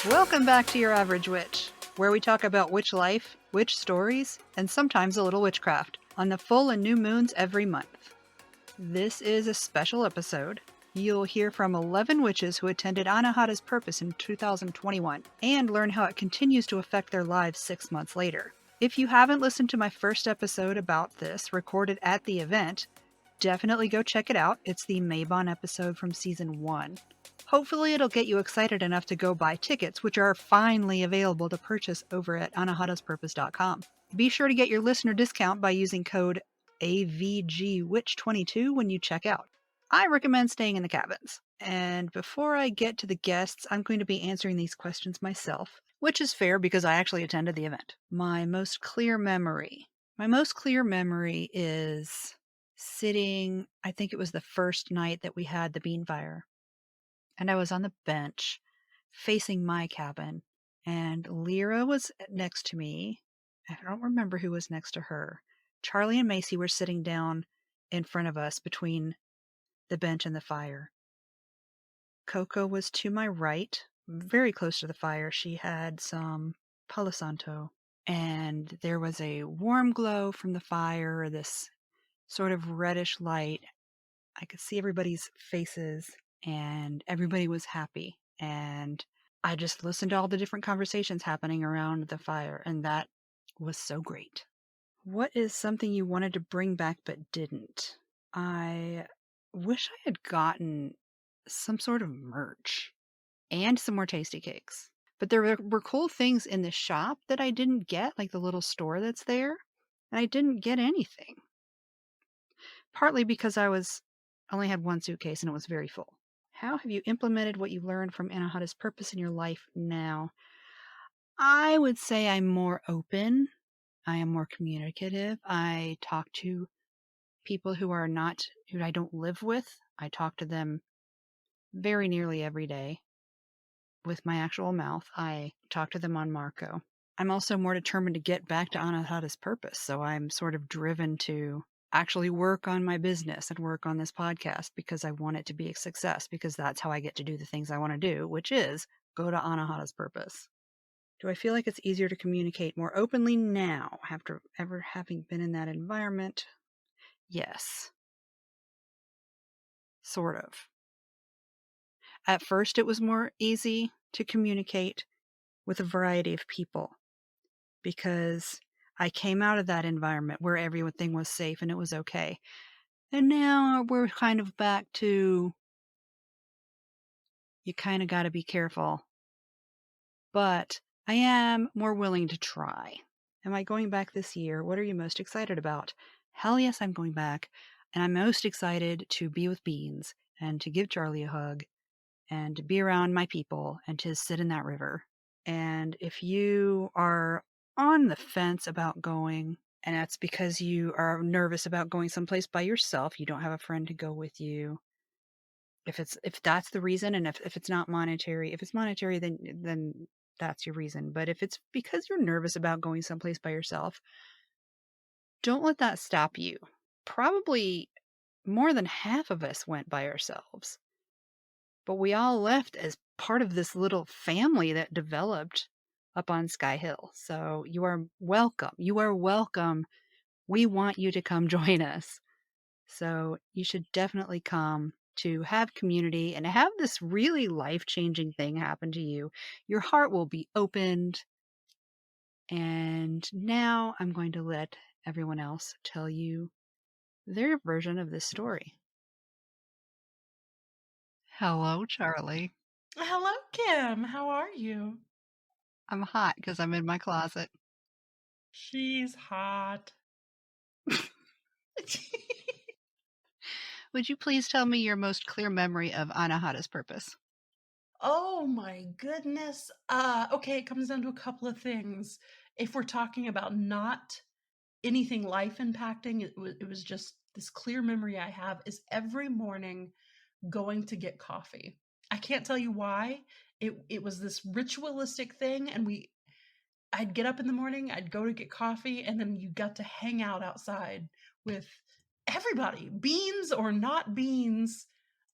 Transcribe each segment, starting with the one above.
Welcome back to Your Average Witch, where we talk about witch life, witch stories, and sometimes a little witchcraft on the full and new moons every month. This is a special episode. You'll hear from 11 witches who attended Anahata's purpose in 2021 and learn how it continues to affect their lives 6 months later. If you haven't listened to my first episode about this, recorded at the event, definitely go check it out. It's the Mabon episode from season 1. Hopefully it'll get you excited enough to go buy tickets, which are finally available to purchase over at anahataspurpose.com. Be sure to get your listener discount by using code AVGWitch22 when you check out. I recommend staying in the cabins. And before I get to the guests, I'm going to be answering these questions myself, which is fair because I actually attended the event. My most clear memory is sitting, I think it was the first night that we had the bean fire. And I was on the bench facing my cabin, and Lyra was next to me. I don't remember who was next to her. Charlie and Macy were sitting down in front of us between the bench and the fire. Coco was to my right, very close to the fire. She had some Palo Santo, and there was a warm glow from the fire, this sort of reddish light. I could see everybody's faces, and everybody was happy. And I just listened to all the different conversations happening around the fire, and that was so great. What is something you wanted to bring back but didn't? I wish I had gotten some sort of merch and some more tasty cakes. But there were cool things in the shop that I didn't get, like the little store that's there, and I didn't get anything. Partly because I only had one suitcase and it was very full. How have you implemented what you learned from Anahata's purpose in your life now? I would say I'm more open. I am more communicative. I talk to people who I don't live with. I talk to them very nearly every day with my actual mouth. I talk to them on Marco. I'm also more determined to get back to Anahata's purpose. So I'm sort of driven to actually work on my business and work on this podcast because I want it to be a success, because that's how I get to do the things I want to do, which is go to Anahata's purpose. Do I feel like it's easier to communicate more openly now after ever having been in that environment? Yes. Sort of. At first, it was more easy to communicate with a variety of people because I came out of that environment where everything was safe and it was okay. And now we're kind of back to, you kind of got to be careful. But I am more willing to try. Am I going back this year? What are you most excited about? Hell yes, I'm going back. And I'm most excited to be with Beans and to give Charlie a hug and to be around my people and to sit in that river. And if you are on the fence about going, and that's because you are nervous about going someplace by yourself, you don't have a friend to go with you. If that's the reason, and if it's not monetary, if it's monetary, then that's your reason. But if it's because you're nervous about going someplace by yourself, don't let that stop you. Probably more than half of us went by ourselves. But we all left as part of this little family that developed up on Sky Hill. So you are welcome. You are welcome. We want you to come join us. So you should definitely come to have community and have this really life-changing thing happen to you. Your heart will be opened. And now I'm going to let everyone else tell you their version of this story. Hello, Charlie. Hello, Kim. How are you? I'm hot because I'm in my closet. She's hot. Would you please tell me your most clear memory of Anahata's purpose? Oh my goodness. Okay, it comes down to a couple of things. If we're talking about not anything life impacting, it was just this clear memory I have is every morning going to get coffee. I can't tell you why. It was this ritualistic thing, and I'd get up in the morning, I'd go to get coffee, and then you got to hang out outside with everybody, beans or not beans.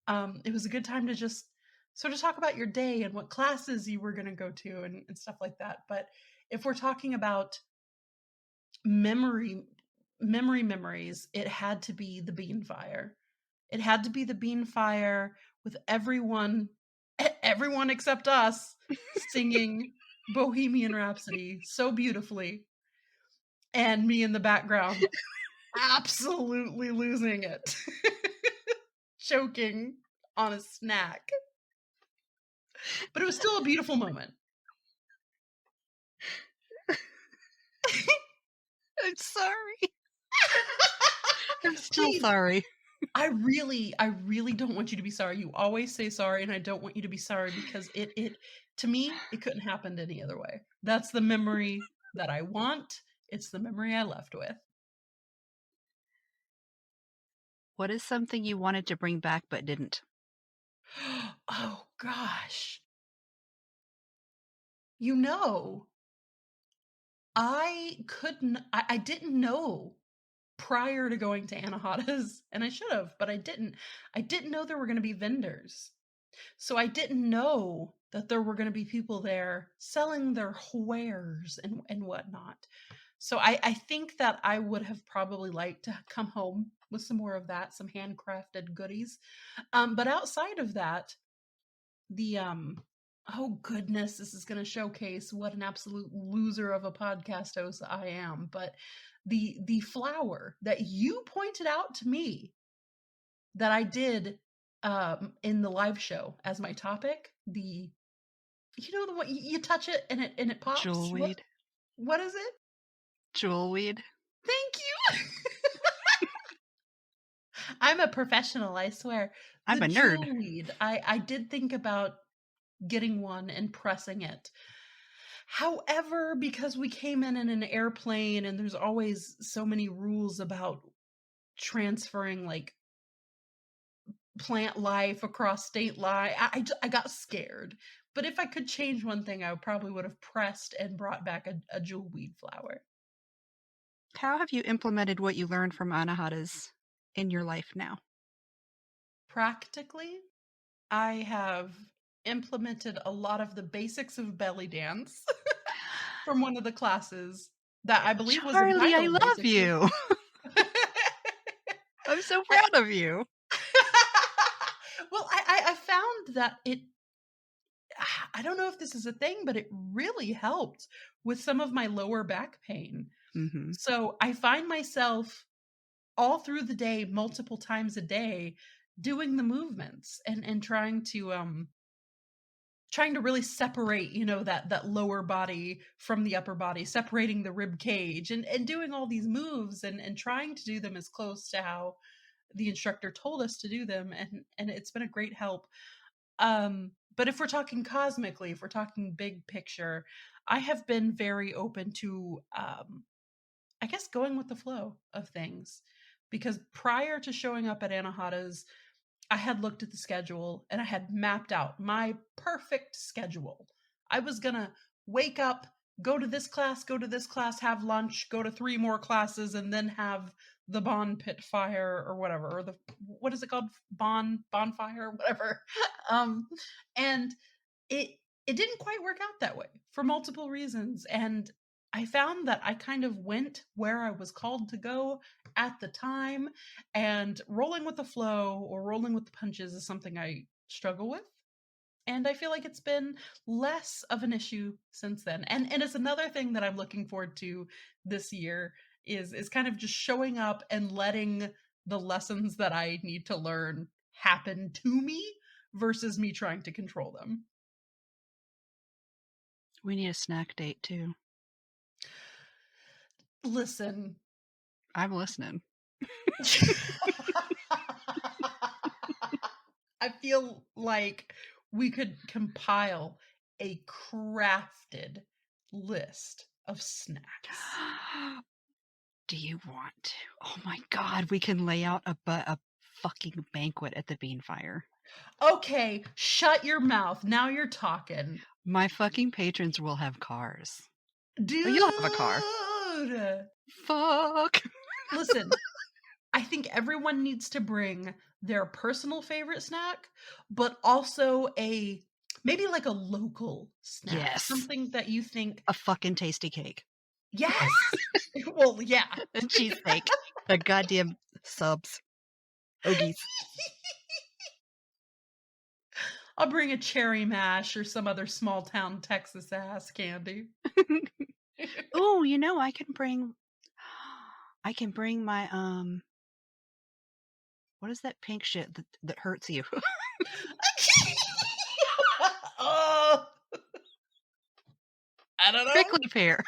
It was a good time to just sort of talk about your day and what classes you were gonna go to and stuff like that. But if we're talking about memory memories, it had to be the bean fire. It had to be the bean fire with everyone everyone except us singing Bohemian Rhapsody so beautifully, and me in the background absolutely losing it, choking on a snack. But it was still a beautiful moment. I'm sorry. I'm still Please, sorry. I really don't want you to be sorry. You always say sorry, and I don't want you to be sorry because it to me, it couldn't happen any other way. That's the memory that I want. It's the memory I left with. What is something you wanted to bring back but didn't? Oh gosh. You know, I didn't know prior to going to Anahata's, and I should have, but I didn't. I didn't know there were gonna be vendors. So I didn't know that there were gonna be people there selling their wares and whatnot. So I think that I would have probably liked to come home with some more of that, some handcrafted goodies. But outside of that, the oh goodness, this is gonna showcase what an absolute loser of a podcast host I am. But the flower that you pointed out to me that I did in the live show as my topic, the you know the one you touch it and it pops. Jewelweed. What is it? Jewelweed. Thank you. I'm a professional, I swear. The I'm a nerd. jewel weed. I did think about getting one and pressing it. However, because we came in an airplane and there's always so many rules about transferring like plant life across state line. I got scared. But if I could change one thing, I probably would have pressed and brought back a jewel weed flower. How have you implemented what you learned from Anahata's in your life now? Practically, I have implemented a lot of the basics of belly dance from one of the classes that I believe was Charlie, I entitled love Basics of you. I'm so I proud of you. well, I found that it I don't know if this is a thing, but it really helped with some of my lower back pain. Mhm. So I find myself all through the day, multiple times a day, doing the movements and trying to really separate, you know, that lower body from the upper body, separating the rib cage and doing all these moves and trying to do them as close to how the instructor told us to do them. And it's been a great help. But if we're talking cosmically, if we're talking big picture, I have been very open to I guess going with the flow of things. Because prior to showing up at Anahata's, I had looked at the schedule and I had mapped out my perfect schedule. I was gonna wake up, go to this class, have lunch, go to three more classes, and then have the bonpit fire or whatever, or the what is it called? Bonfire, whatever. Um, and it it didn't quite work out that way for multiple reasons, and I found that I kind of went where I was called to go at the time, and rolling with the flow or rolling with the punches is something I struggle with, and I feel like it's been less of an issue since then. And it's another thing that I'm looking forward to this year is kind of just showing up and letting the lessons that I need to learn happen to me versus me trying to control them. We need a snack date too. Listen. I'm listening. I feel like we could compile a crafted list of snacks. Do you want to? Oh my god, we can lay out a fucking banquet at the bean fire. Okay, shut your mouth. Now you're talking. My fucking patrons will have cars. Oh, you'll have a car. Dude. Fuck. Listen, I think everyone needs to bring their personal favorite snack, but also a maybe like a local snack, Yes. something that you think, A fucking tasty cake. "Yes!" Well, yeah. A cheesesteak. A goddamn subs. Hoagies. I'll bring a cherry mash or some other small town Texas ass candy. Ooh, you know, I can bring my, what is that pink shit that hurts you? Oh, I don't know. Prickly pear.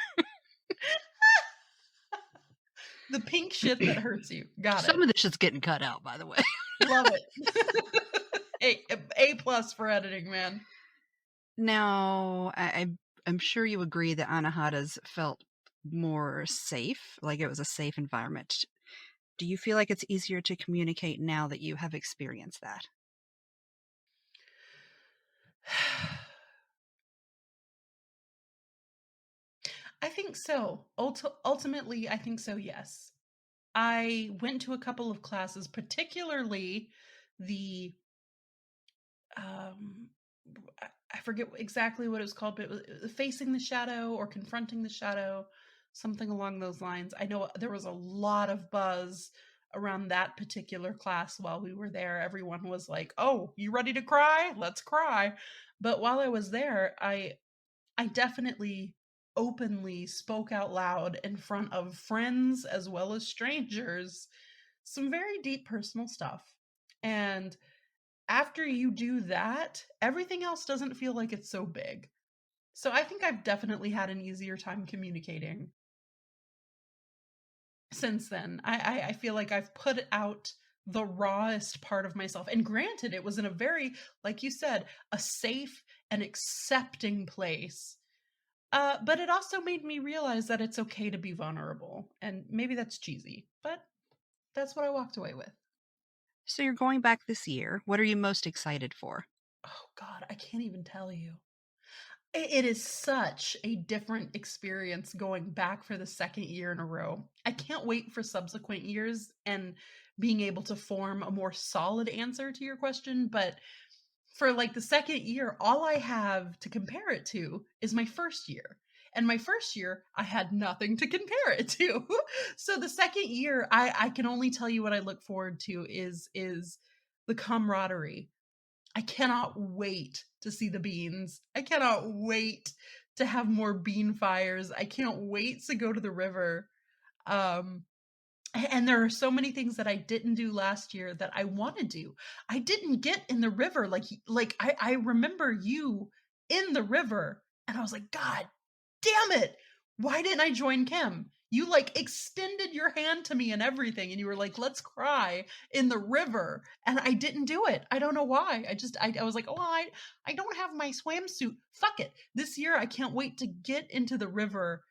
The pink shit that hurts you. Got Some it. of this shit's getting cut out, by the way. Love it. A plus for editing, man. Now, I'm sure you agree that Anahatas felt more safe, like it was a safe environment. Do you feel like it's easier to communicate now that you have experienced that? I think so. Ultimately, I think so, yes. I went to a couple of classes, particularly the um I forget exactly what it was called, but it was facing the shadow or confronting the shadow, something along those lines. I know there was a lot of buzz around that particular class while we were there. Everyone was like, "Oh, you ready to cry? Let's cry." But while I was there, I definitely openly spoke out loud in front of friends as well as strangers some very deep personal stuff. And after you do that, everything else doesn't feel like it's so big. So I think I've definitely had an easier time communicating since then. I feel like I've put out the rawest part of myself. And granted, it was in a very, like you said, a safe and accepting place. But it also made me realize that it's okay to be vulnerable. And maybe that's cheesy, but that's what I walked away with. So you're going back this year. What are you most excited for? Oh God, I can't even tell you. It is such a different experience going back for the 2nd year in a row. I can't wait for subsequent years and being able to form a more solid answer to your question, but for, like, the 2nd year, all I have to compare it to is my 1st year, and my 1st year, I had nothing to compare it to. So the 2nd year, I can only tell you what I look forward to is the camaraderie. I cannot wait to see the beans. I cannot wait to have more bean fires. I can't wait to go to the river. Um, and there are so many things that I didn't do last year that I wanna do. I didn't get in the river like I remember you in the river, and I was like, "God damn it. Why didn't I join Kim?" You, like, extended your hand to me and everything, and you were like, "Let's cry in the river," and I didn't do it. I don't know why. I was like, "Oh, I don't have my swimsuit. Fuck it. This year, I can't wait to get into the river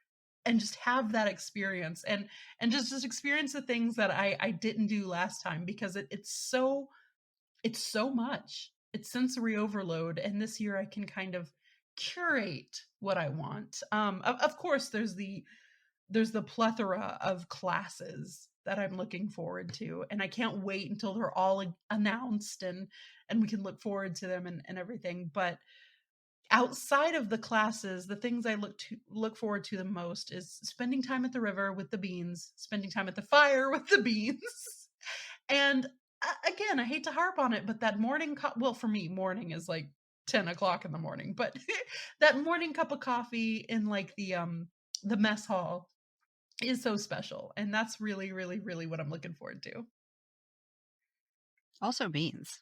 and just have that experience and just experience the things that I didn't do last time because it's so much. It's sensory overload, and this year I can kind of curate what I want. Of course, there's the plethora of classes that I'm looking forward to, and I can't wait until they're all announced and we can look forward to them and everything. But outside of the classes, the things I look forward to the most is spending time at the river with the beans, spending time at the fire with the beans. And again, I hate to harp on it, but that morning well, for me, morning is like 10 o'clock in the morning, but that morning cup of coffee in like the mess hall is so special. And that's really, really, really what I'm looking forward to. Also beans.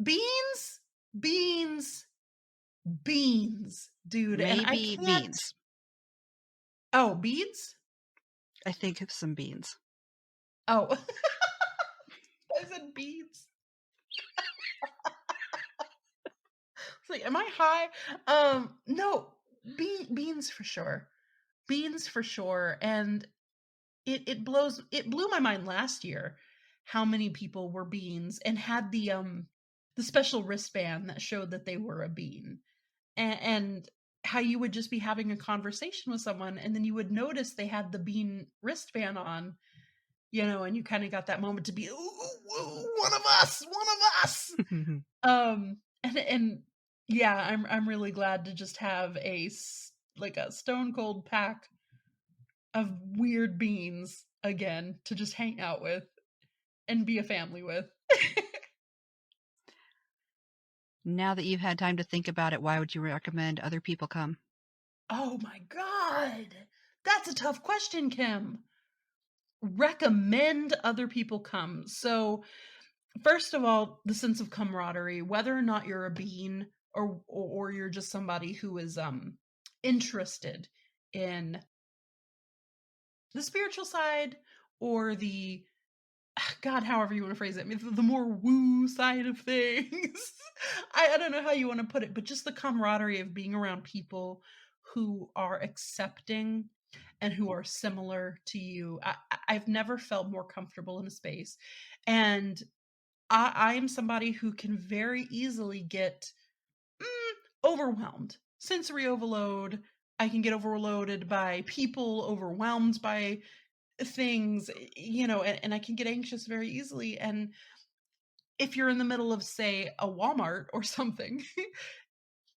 Beans, beans, beans, dude. And I Maybe can't. beans. Oh, beads? I think of some beans. Oh, I said beads. It's like, am I high? No, beans for sure. Beans for sure. And it blew my mind last year how many people were beans and had the special wristband that showed that they were a bean. And how you would just be having a conversation with someone and then you would notice they had the bean wristband on and you kind of got that moment to be, "Ooh, one of us, one of us." And yeah, I'm really glad to just have like a stone cold pack of weird beans again to just hang out with and be a family with. Now that you've had time to think about it, why would you recommend other people come? Oh my god. That's a tough question, Kim. Recommend other people come. So, first of all, the sense of camaraderie, whether or not you're a bean or you're just somebody who is interested in the spiritual side or the God, however you want to phrase it, I mean, the more woo side of things. I don't know how you want to put it, but just the camaraderie of being around people who are accepting and who are similar to you. I've never felt more comfortable in a space. And I am somebody who can very easily get overwhelmed, sensory overload. I can get overloaded by people, overwhelmed by things, and I can get anxious very easily. And if you're in the middle of, say, a Walmart or something,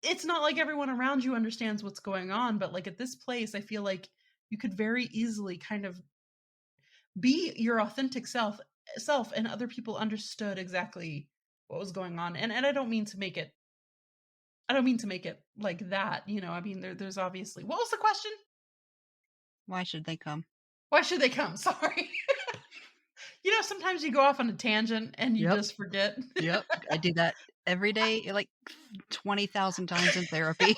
it's not like everyone around you understands what's going on. But like at this place, I feel like you could very easily kind of be your authentic self and other people understood exactly what was going on. And I don't mean to make it like that. I mean there's obviously, what was the question? Why should they come? Why should they come? Sorry. Sometimes you go off on a tangent and you Yep. just forget. Yep. I do that every day, like 20,000 times in therapy.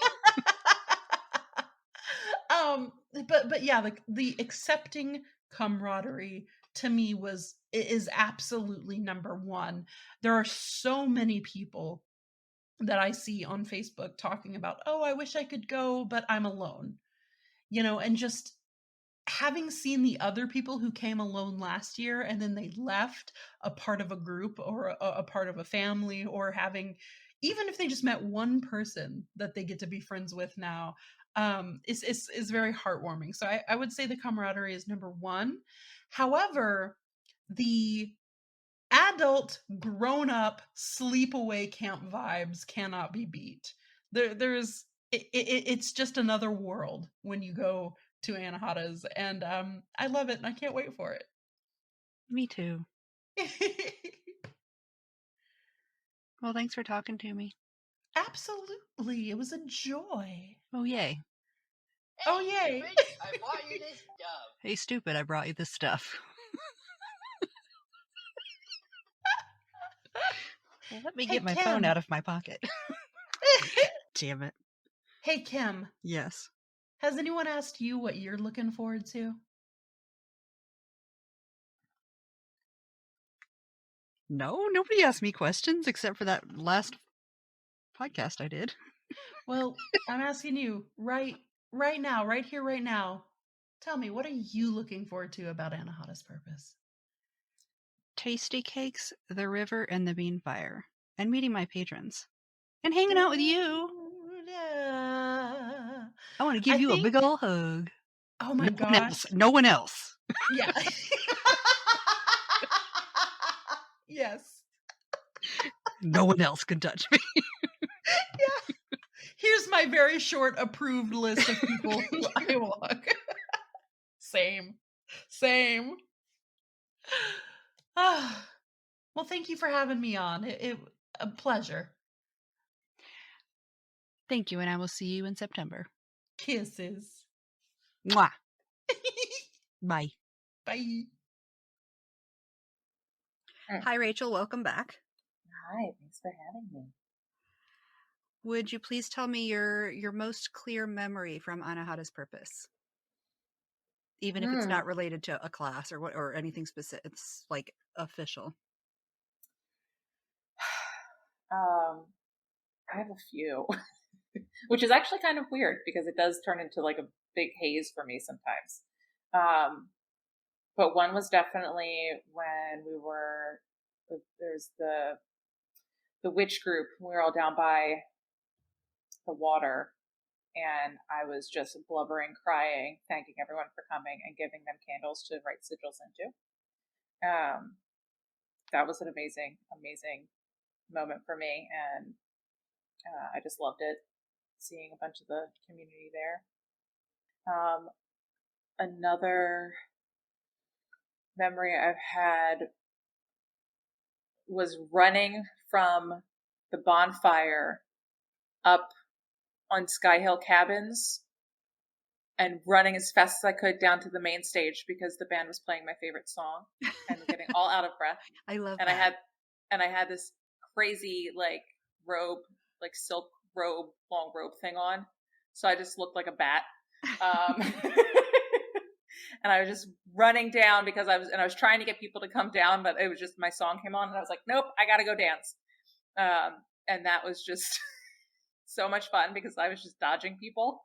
But yeah, like the accepting camaraderie to me is absolutely number one. There are so many people that I see on Facebook talking about, oh, I wish I could go, but I'm alone. And just having seen the other people who came alone last year and then they left a part of a group or a part of a family, or having, even if they just met one person that they get to be friends with now, is very heartwarming. So I would say the camaraderie is number one. However, the adult, grown up, sleepaway camp vibes cannot be beat. It's just another world when you go to Anahata's, and I love it, and I can't wait for Me too. it. Well, thanks for talking to me. Absolutely, it was a joy. Oh, yay. Oh yay! I bought you this stuff. Hey, stupid, I brought you this stuff. Well, let me Hey get my phone out Kim. of my pocket. Damn it. Hey Kim. Yes. Has anyone asked you what you're looking forward to? No, nobody asked me questions except for that last podcast I did. Well, I'm asking you right now, right here, right now. Tell me, what are you looking forward to about Anahata's purpose? Tasty cakes, the river, and the bean fire. And meeting my patrons. And hanging out with you. Da-da. I want to give I you a think, big ol' hug. oh No my one else. gosh. No one else. Yeah. Yes. No one else can touch me. Yeah. Here's my very short approved list of people who I will hug. Same. Same. Ah, well, thank you for having me on. It a pleasure. Thank you, and I will see you in September. Kisses. Mwah. Bye. Bye. Hi, Rachel. Welcome back. Hi, thanks for having me. Would you please tell me your most clear memory from Anahata's purpose? Even if it's Hmm. not related to a class or anything specific, it's like official. I have a few, which is actually kind of weird because it does turn into like a big haze for me sometimes. Um, but one was definitely when there's the witch group. We were all down by the water, and I was just blubbering, crying, thanking everyone for coming and giving them candles to write sigils into. Um, that was an amazing, amazing moment for me, and I just loved it, seeing a bunch of the community there. Um, another memory I've had was running from the bonfire up on Sky Hill Cabins and running as fast as I could down to the main stage because the band was playing my favorite song and getting all out of breath. I love And that. I had this crazy like robe, like silk robe, long robe thing on. So I just looked like a bat. Um, and I was just running down because I was trying to get people to come down, but it was just my song came on and I was like, nope, I got to go dance. And that was just so much fun because I was just dodging people.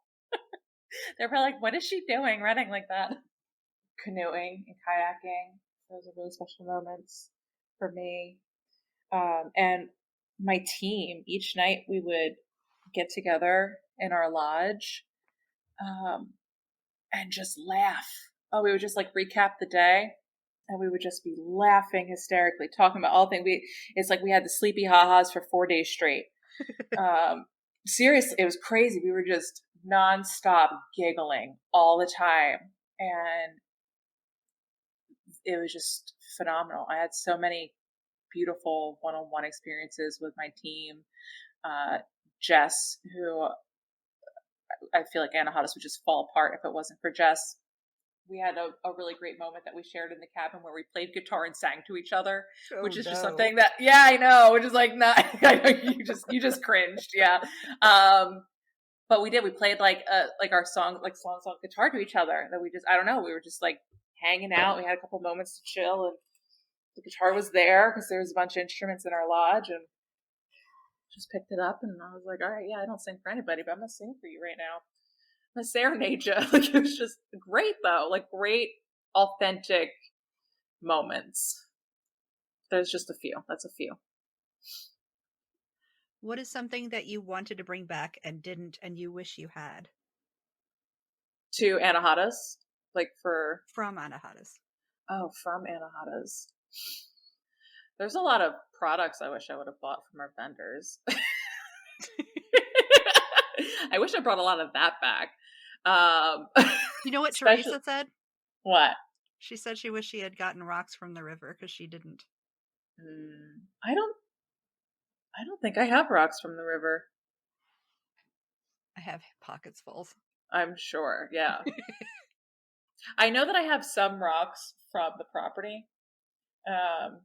They were like, what is she doing running like that? Canoeing and kayaking. Those are really special moments for me. And my team, each night we would get together in our lodge um, and just laugh. Oh, we would just like recap the day and we would just be laughing hysterically, talking about all things. It's like we had the sleepy ha-has for 4 days straight. Seriously, it was crazy. We were just nonstop giggling all the time. And it was just phenomenal. I had so many beautiful one-on-one experiences with my team. Jess, who I feel like Anahata would just fall apart if it wasn't for Jess. We had a really great moment that we shared in the cabin where we played guitar and sang to each other, Oh which is just no. something that, yeah, I know, which is like not, you just cringed, yeah. But we did. We played like our song, like songs on guitar to each other. That we just, I don't know, we were just like hanging out. We had a couple moments to chill, and the guitar was there because there was a bunch of instruments in our lodge, and just picked it up. And I was like, all right, yeah, I don't sing for anybody, but I'm gonna sing for you right now. I'm gonna serenade you. Like it was just great though, like great, authentic moments. There's just a few. That's a few. What is something that you wanted to bring back and didn't and you wish you had To Anahata's, like for from Anahata's? from Anahata's. There's a lot of products I wish I would have bought from our vendors. I wish I brought a lot of that back. You know what Especially Teresa said? what? She said she wished she had gotten rocks from the river because she didn't. I don't. I don't think I have rocks from the river. I have pockets full. I'm sure. Yeah. I know that I have some rocks from the property, um,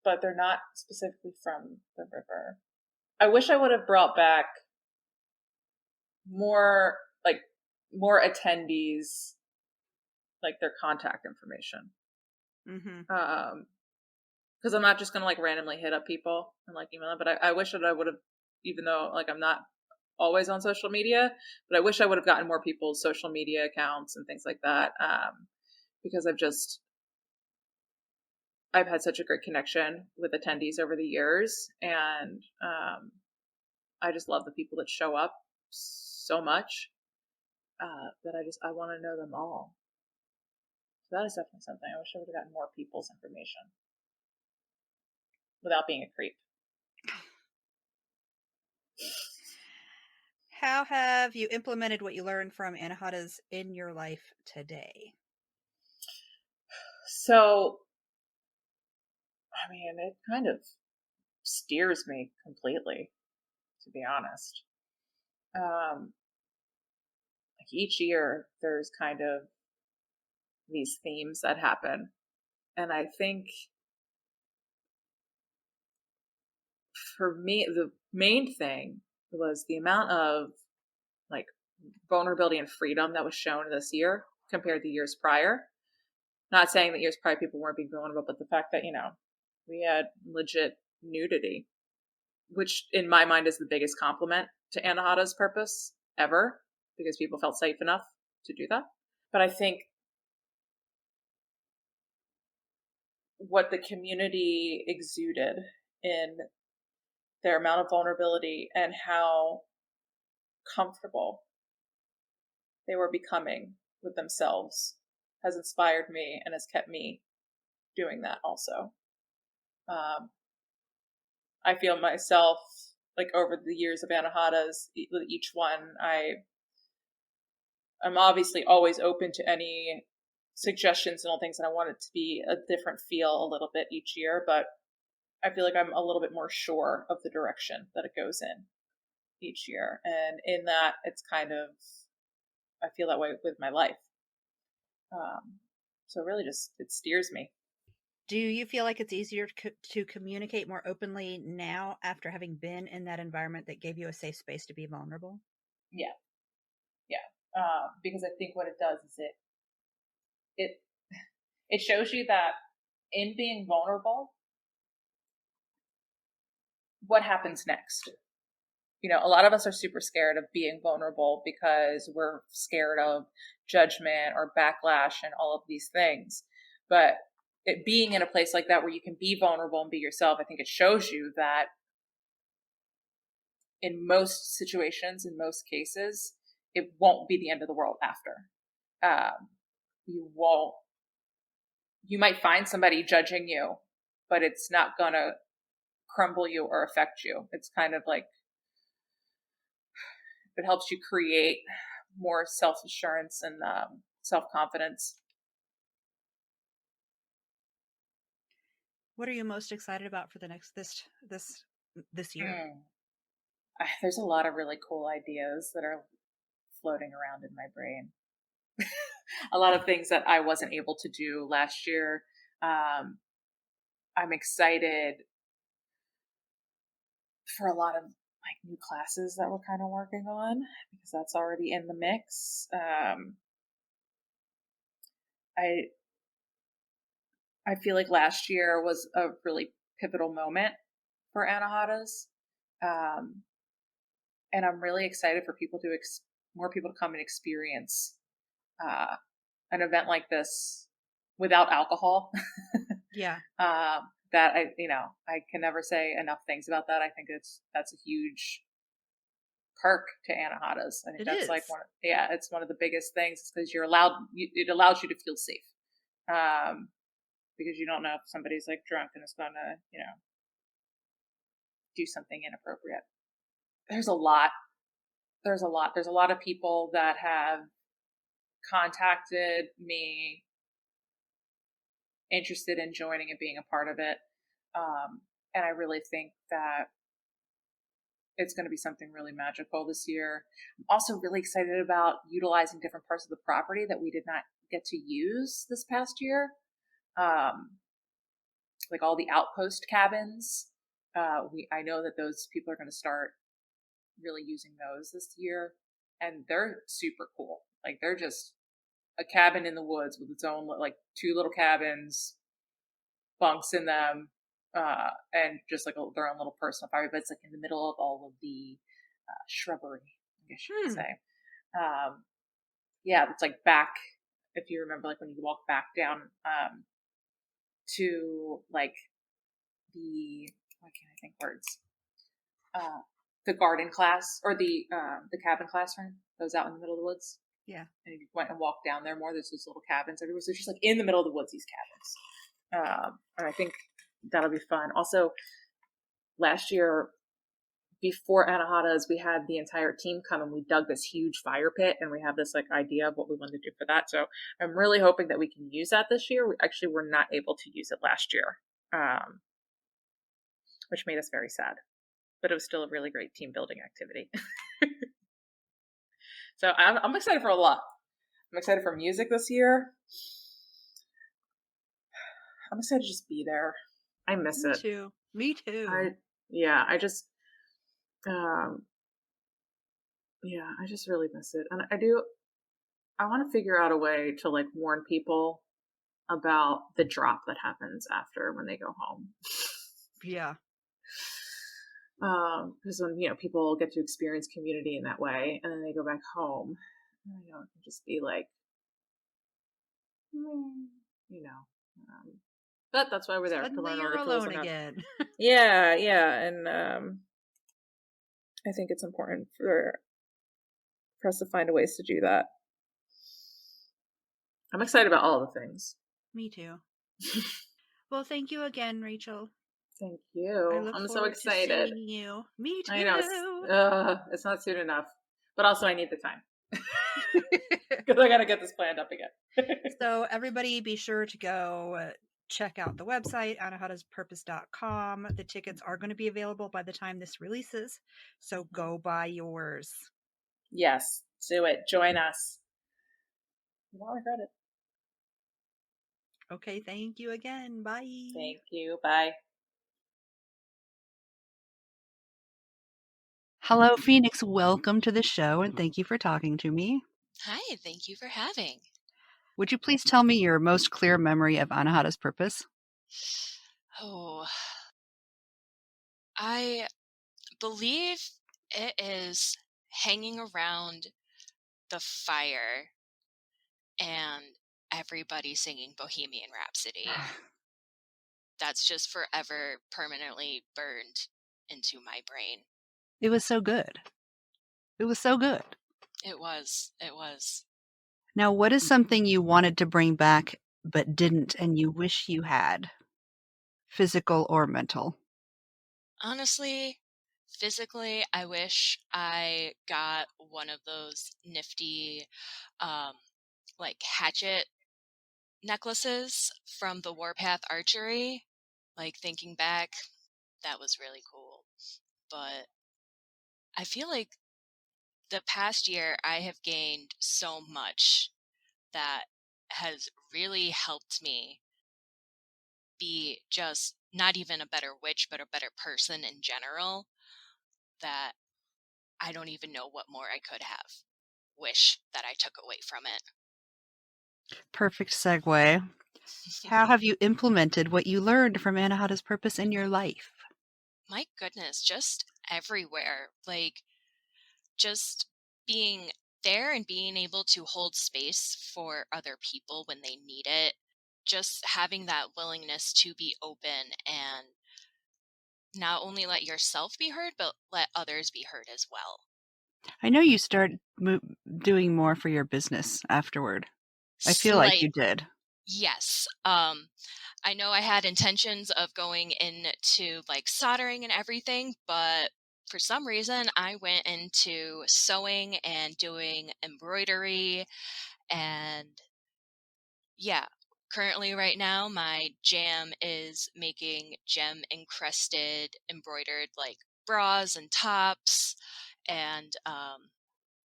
but they're not specifically from the river. I wish I would have brought back more, like, more attendees, like their contact information. Mm-hmm. Because I'm not just gonna like randomly hit up people and like email them, but I wish that I would have, even though like I'm not always on social media, but I wish I would have gotten more people's social media accounts and things like that. Because I've had such a great connection with attendees over the years, and I just love the people that show up so much that I want to know them all. So that is definitely something. I wish I would have gotten more people's information without being a creep. How have you implemented what you learned from Anahata's in your life today? So, I mean, it kind of steers me completely, to be honest. Like each year, there's kind of these themes that happen. And I think for me, the main thing was the amount of like vulnerability and freedom that was shown this year compared to years prior. Not saying that years prior people weren't being vulnerable, but the fact that, we had legit nudity, which in my mind is the biggest compliment to Anahata's purpose ever, because people felt safe enough to do that. But I think what the community exuded in their amount of vulnerability and how comfortable they were becoming with themselves has inspired me and has kept me doing that also. Um, I feel myself like over the years of Anahatas, each one, I'm obviously always open to any suggestions and all things, and I want it to be a different feel a little bit each year, but I feel like I'm a little bit more sure of the direction that it goes in each year. And in that, it's kind of, I feel that way with my life. So really just, it steers me. Do you feel like it's easier to communicate more openly now after having been in that environment that gave you a safe space to be vulnerable? Yeah. Yeah. Because I think what it does is it, it shows you that in being vulnerable, what happens next? A lot of us are super scared of being vulnerable because we're scared of judgment or backlash and all of these things. But being in a place like that where you can be vulnerable and be yourself, I think it shows you that in most situations, in most cases, it won't be the end of the world after. You won't, you might find somebody judging you, but it's not gonna crumble you or affect you. It's kind of like, it helps you create more self-assurance and self-confidence. What are you most excited about for the next this year? There's a lot of really cool ideas that are floating around in my brain. A lot of things that I wasn't able to do last year. I'm excited for a lot of like new classes that we're kind of working on because that's already in the mix. I I feel like last year was a really pivotal moment for Anahatas. Um, and I'm really excited for people to more people to come and experience uh, an event like this without alcohol. Yeah. That I can never say enough things about that. I think that's a huge perk to Anahatas. I think It that's like is. it's one of the biggest things because it allows you to feel safe. Um, because you don't know if somebody's like drunk and is going to, do something inappropriate. There's a lot. There's a lot of people that have contacted me interested in joining and being a part of it. And I really think that it's going to be something really magical this year. I'm also really excited about utilizing different parts of the property that we did not get to use this past year. Like all the outpost cabins. I know that those people are going to start really using those this year, and they're super cool. Like they're just a cabin in the woods with its own like two little cabins, bunks in them, and just like their own little personal fire. But it's like in the middle of all of the shrubbery, I guess you could say. Yeah, it's like back. If you remember, like when you walk back down to like why can't I think words? The garden class or the cabin classroom that was out in the middle of the woods. Yeah. And if you went and walked down there more, there's those little cabins everywhere. So it's just like in the middle of the woods, these cabins. And I think that'll be fun. Also, last year before Anahatas, we had the entire team come and we dug this huge fire pit, and we have this like idea of what we want to do for that. So I'm really hoping that we can use that this year. We actually were not able to use it last year, which made us very sad. But it was still a really great team building activity. So I'm excited for a lot. I'm excited for music this year. I'm excited to just be there. I miss it. Me too. I just, I just really miss it. And I want to figure out a way to like warn people about the drop that happens after when they go home. Yeah. Because when, people get to experience community in that way and then they go back home, it can just be like, but that's why we're there to Suddenly learn all you're the tools alone and again. yeah. And I think it's important for us to find ways to do that. I'm excited about all the things. Me too. Well, thank you again, Rachel. Thank I you. look I'm so forward to excited. seeing you. Me I know too. it's not soon enough, but also I need the time because I got to get this planned up again. So everybody be sure to go check out the website, anahataspurpose.com. The tickets are going to be available by the time this releases, so go buy yours. Yes, do it. Join us. You won't regret it. Okay, thank you again. Bye. Thank you. Bye. Hello, Phoenix. Welcome to the show, and thank you for talking to me. Hi, thank you for having. Would you please tell me your most clear memory of Anahata's purpose? Oh, I believe it is hanging around the fire and everybody singing Bohemian Rhapsody. That's just forever permanently burned into my brain. It was so good. It was so good. It was. It was. Now, what is something you wanted to bring back but didn't and you wish you had? Physical or mental? Honestly, physically, I wish I got one of those nifty, um, like hatchet necklaces from the Warpath Archery. Like thinking back, that was really cool. But I feel like the past year I have gained so much that has really helped me be just not even a better witch, but a better person in general, that I don't even know what more I could have wish that I took away from it. Perfect segue. How have you implemented what you learned from Anahata's purpose in your life? My goodness, just everywhere. Like, just being there and being able to hold space for other people when they need it. Just having that willingness to be open and not only let yourself be heard, but let others be heard as well. I know you started doing more for your business afterward. I feel like Slight, you did. yes. I know I had intentions of going into like soldering and everything, but for some reason I went into sewing and doing embroidery. And yeah, currently right now my jam is making gem encrusted embroidered like bras and tops, and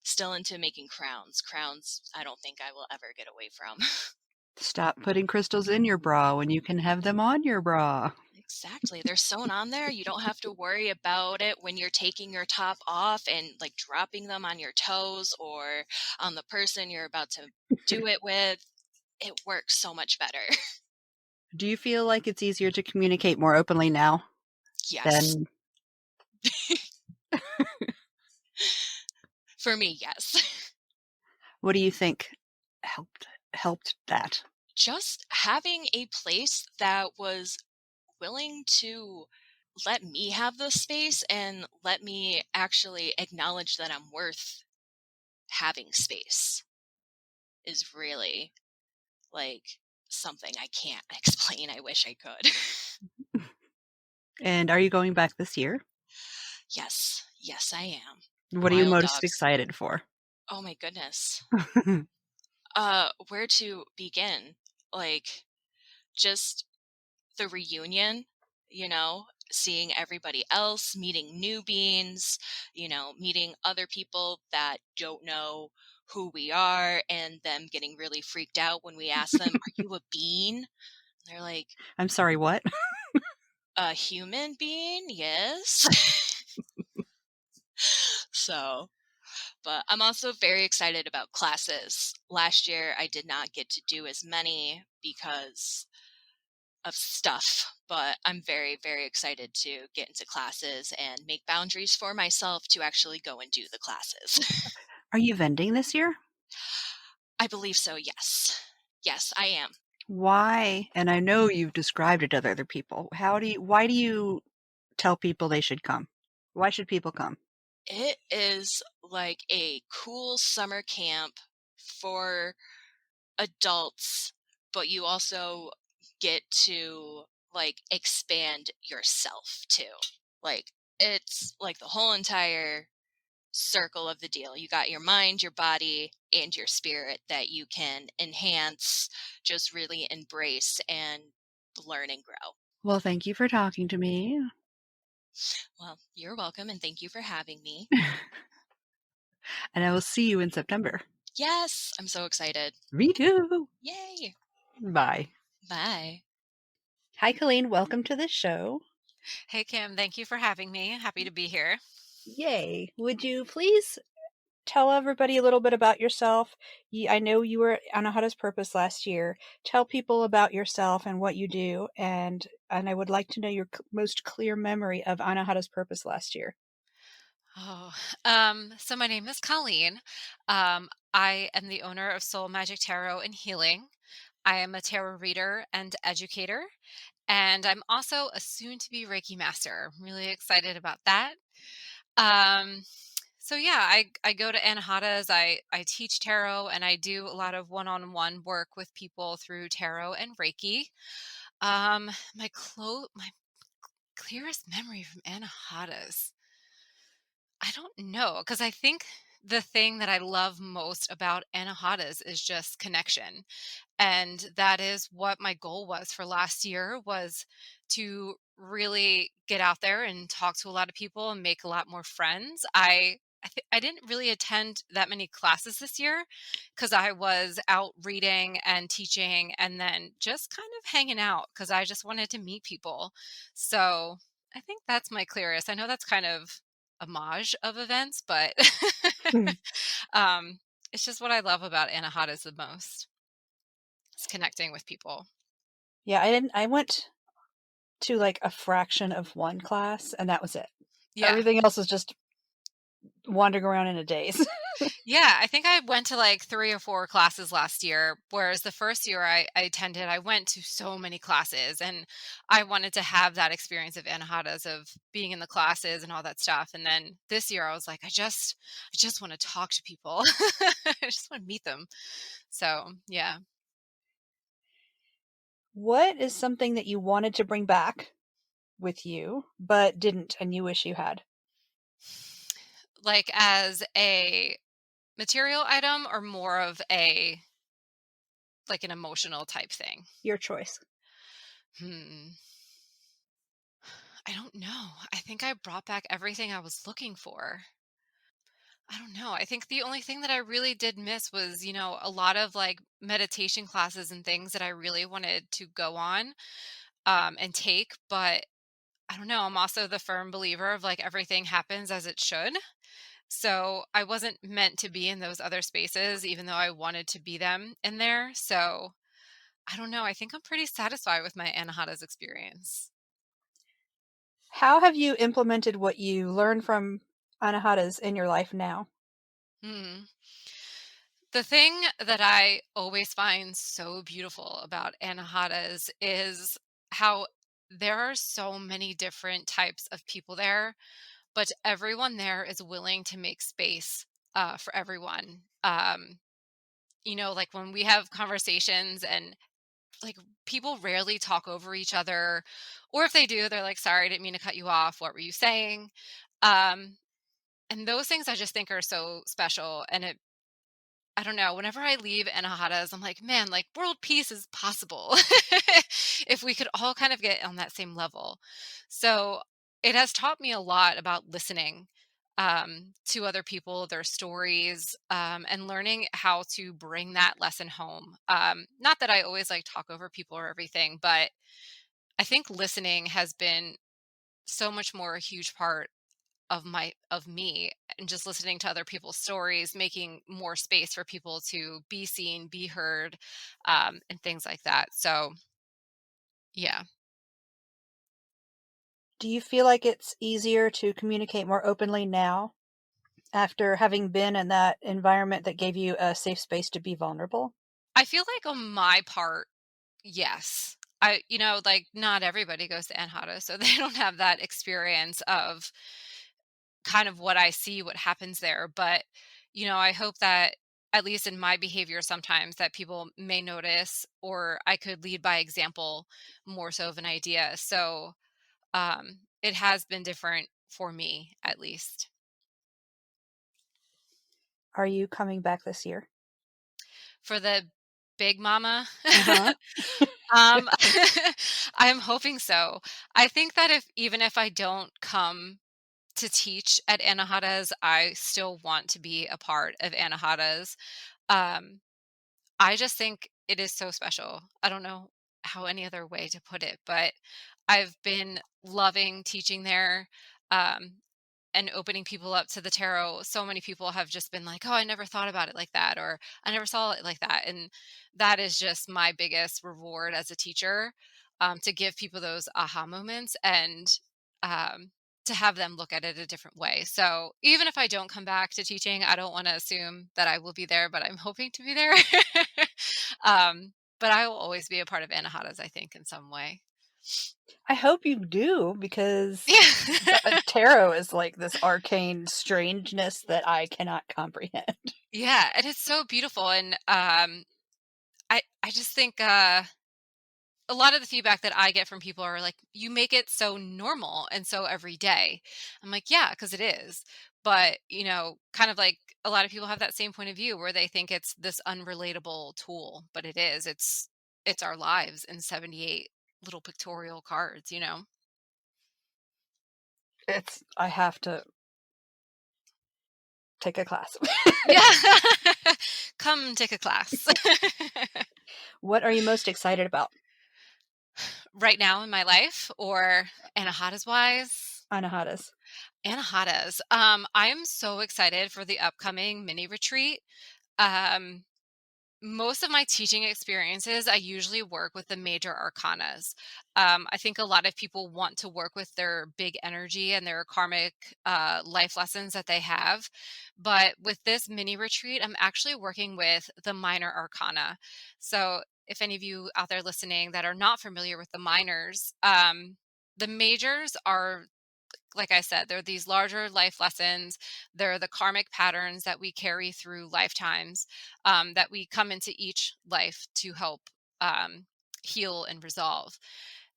still into making crowns. Crowns I don't think I will ever get away from. Stop putting crystals in your bra when you can have them on your bra. Exactly. They're sewn on there. You don't have to worry about it when you're taking your top off and like dropping them on your toes or on the person you're about to do it with. It works so much better. Do you feel like it's easier to communicate more openly now Yes. than For me, yes. what do you think helped that? Just having a place that was willing to let me have the space and let me actually acknowledge that I'm worth having space is really like something I can't explain. I wish I could. And are you going back this year? Yes. Yes, I am. What are you Wild most dogs. excited for? Oh my goodness. Where to begin? Like, just the reunion, seeing everybody else, meeting new beings, meeting other people that don't know who we are, and them getting really freaked out when we ask them, "Are you a being?" They're like, I'm sorry, what? "A human being, yes." So, but I'm also very excited about classes. Last year, I did not get to do as many because of stuff, but I'm very, very excited to get into classes and make boundaries for myself to actually go and do the classes. Are you vending this year? I believe so, yes. Yes, I am. Why? And I know you've described it to other people. Why do you tell people they should come? Why should people come? It is like a cool summer camp for adults, but you also get to like expand yourself too. Like it's like the whole entire circle of the deal. You got your mind, your body, and your spirit that you can enhance, just really embrace and learn and grow. Well, thank you for talking to me. Well, you're welcome and thank you for having me. And I will see you in September. Yes, I'm so excited. Me too. Yay. Bye. Bye. Hi, Colleen. Welcome to the show. Hey, Kim, thank you for having me. Happy to be here. Yay. Would you please tell everybody a little bit about yourself? I know you were at Anahata's Purpose last year. Tell people about yourself and what you do, and I would like to know your most clear memory of Anahata's Purpose last year. Oh, so my name is Colleen. I am the owner of Soul Magic Tarot and Healing. I am a tarot reader and educator, and I'm also a soon-to-be Reiki master. I'm really excited about that. Um, so yeah, I go to Anahata's. I teach tarot, and I do a lot of one-on-one work with people through tarot and Reiki. My clearest memory from Anahata's. I don't know, because I think the thing that I love most about Anahata's is just connection. And that is what my goal was for last year, was to really get out there and talk to a lot of people and make a lot more friends. I didn't really attend that many classes this year because I was out reading and teaching and then just kind of hanging out because I just wanted to meet people. So I think that's my clearest. I know that's kind of homage of events, but um, it's just what I love about Anahata's the most. It's connecting with people. Yeah, I went to like a fraction of one class, and that was it. Yeah. Everything else was just wandering around in a daze. Yeah, I think I went to like 3 or 4 classes last year, whereas the first year I attended, I went to so many classes, and I wanted to have that experience of Anahata's, of being in the classes and all that stuff, and then this year I was like, I just wanna talk to people. I just wanna meet them. So, yeah. What is something that you wanted to bring back with you, but didn't, and you wish you had? Like, as a material item or more of a like, an emotional type thing? Your choice. Hmm. I don't know. I think I brought back everything I was looking for. I don't know. I think the only thing that I really did miss was, a lot of like meditation classes and things that I really wanted to go on and take. But I don't know. I'm also the firm believer of like everything happens as it should. So I wasn't meant to be in those other spaces, even though I wanted to be them in there. So I don't know. I think I'm pretty satisfied with my Anahata's experience. How have you implemented what you learned from Anahata's in your life now? Hmm. The thing that I always find so beautiful about Anahata's is how there are so many different types of people there, but everyone there is willing to make space for everyone. Like when we have conversations and like people rarely talk over each other, or if they do, they're like, sorry, I didn't mean to cut you off. What were you saying? Um, and those things I just think are so special. And I don't know, whenever I leave Anahata's, I'm like, man, like world peace is possible if we could all kind of get on that same level. So it has taught me a lot about listening to other people, their stories, and learning how to bring that lesson home. Not that I always like talk over people or everything, but I think listening has been so much more a huge part of me, and just listening to other people's stories, making more space for people to be seen, be heard, and things like that. So yeah. Do you feel like it's easier to communicate more openly now after having been in that environment that gave you a safe space to be vulnerable? I feel like on my part, yes. Like not everybody goes to Anhata, so they don't have that experience of kind of what I see, what happens there. But, I hope that at least in my behavior sometimes, that people may notice, or I could lead by example more so of an idea. So it has been different for me, at least. Are you coming back this year? For the big mama, Uh-huh. um, I'm hoping so. I think that even if I don't come to teach at Anahata's, I still want to be a part of Anahata's. Um, I just think it is so special. I don't know how any other way to put it, but I've been loving teaching there. Um, and opening people up to the tarot. So many people have just been like, "Oh, I never thought about it like that," or "I never saw it like that." And that is just my biggest reward as a teacher, to give people those aha moments, and um, to have them look at it a different way. So even if I don't come back to teaching, I don't want to assume that I will be there, but I'm hoping to be there. But I will always be a part of Anahata's, I think, in some way. I hope you do, because Yeah. tarot is like this arcane strangeness that I cannot comprehend. Yeah, and it's so beautiful, and I just think a lot of the feedback that I get from people are like, "You make it so normal and so everyday." I'm like, "Yeah, because it is." But kind of like a lot of people have that same point of view where they think it's this unrelatable tool, but it is. It's our lives in 78 little pictorial cards. I have to take a class. Yeah. Come take a class. What are you most excited about? Right now in my life, or Anahata's wise? Anahata's. Anahata's. I am so excited for the upcoming mini retreat. Um, Most of my teaching experiences, I usually work with the major arcanas. I think a lot of people want to work with their big energy and their karmic life lessons that they have. But with this mini retreat, I'm actually working with the minor arcana. So if any of you out there listening that are not familiar with the minors, the majors are, like I said, they're these larger life lessons. They're the karmic patterns that we carry through lifetimes, that we come into each life to help heal and resolve.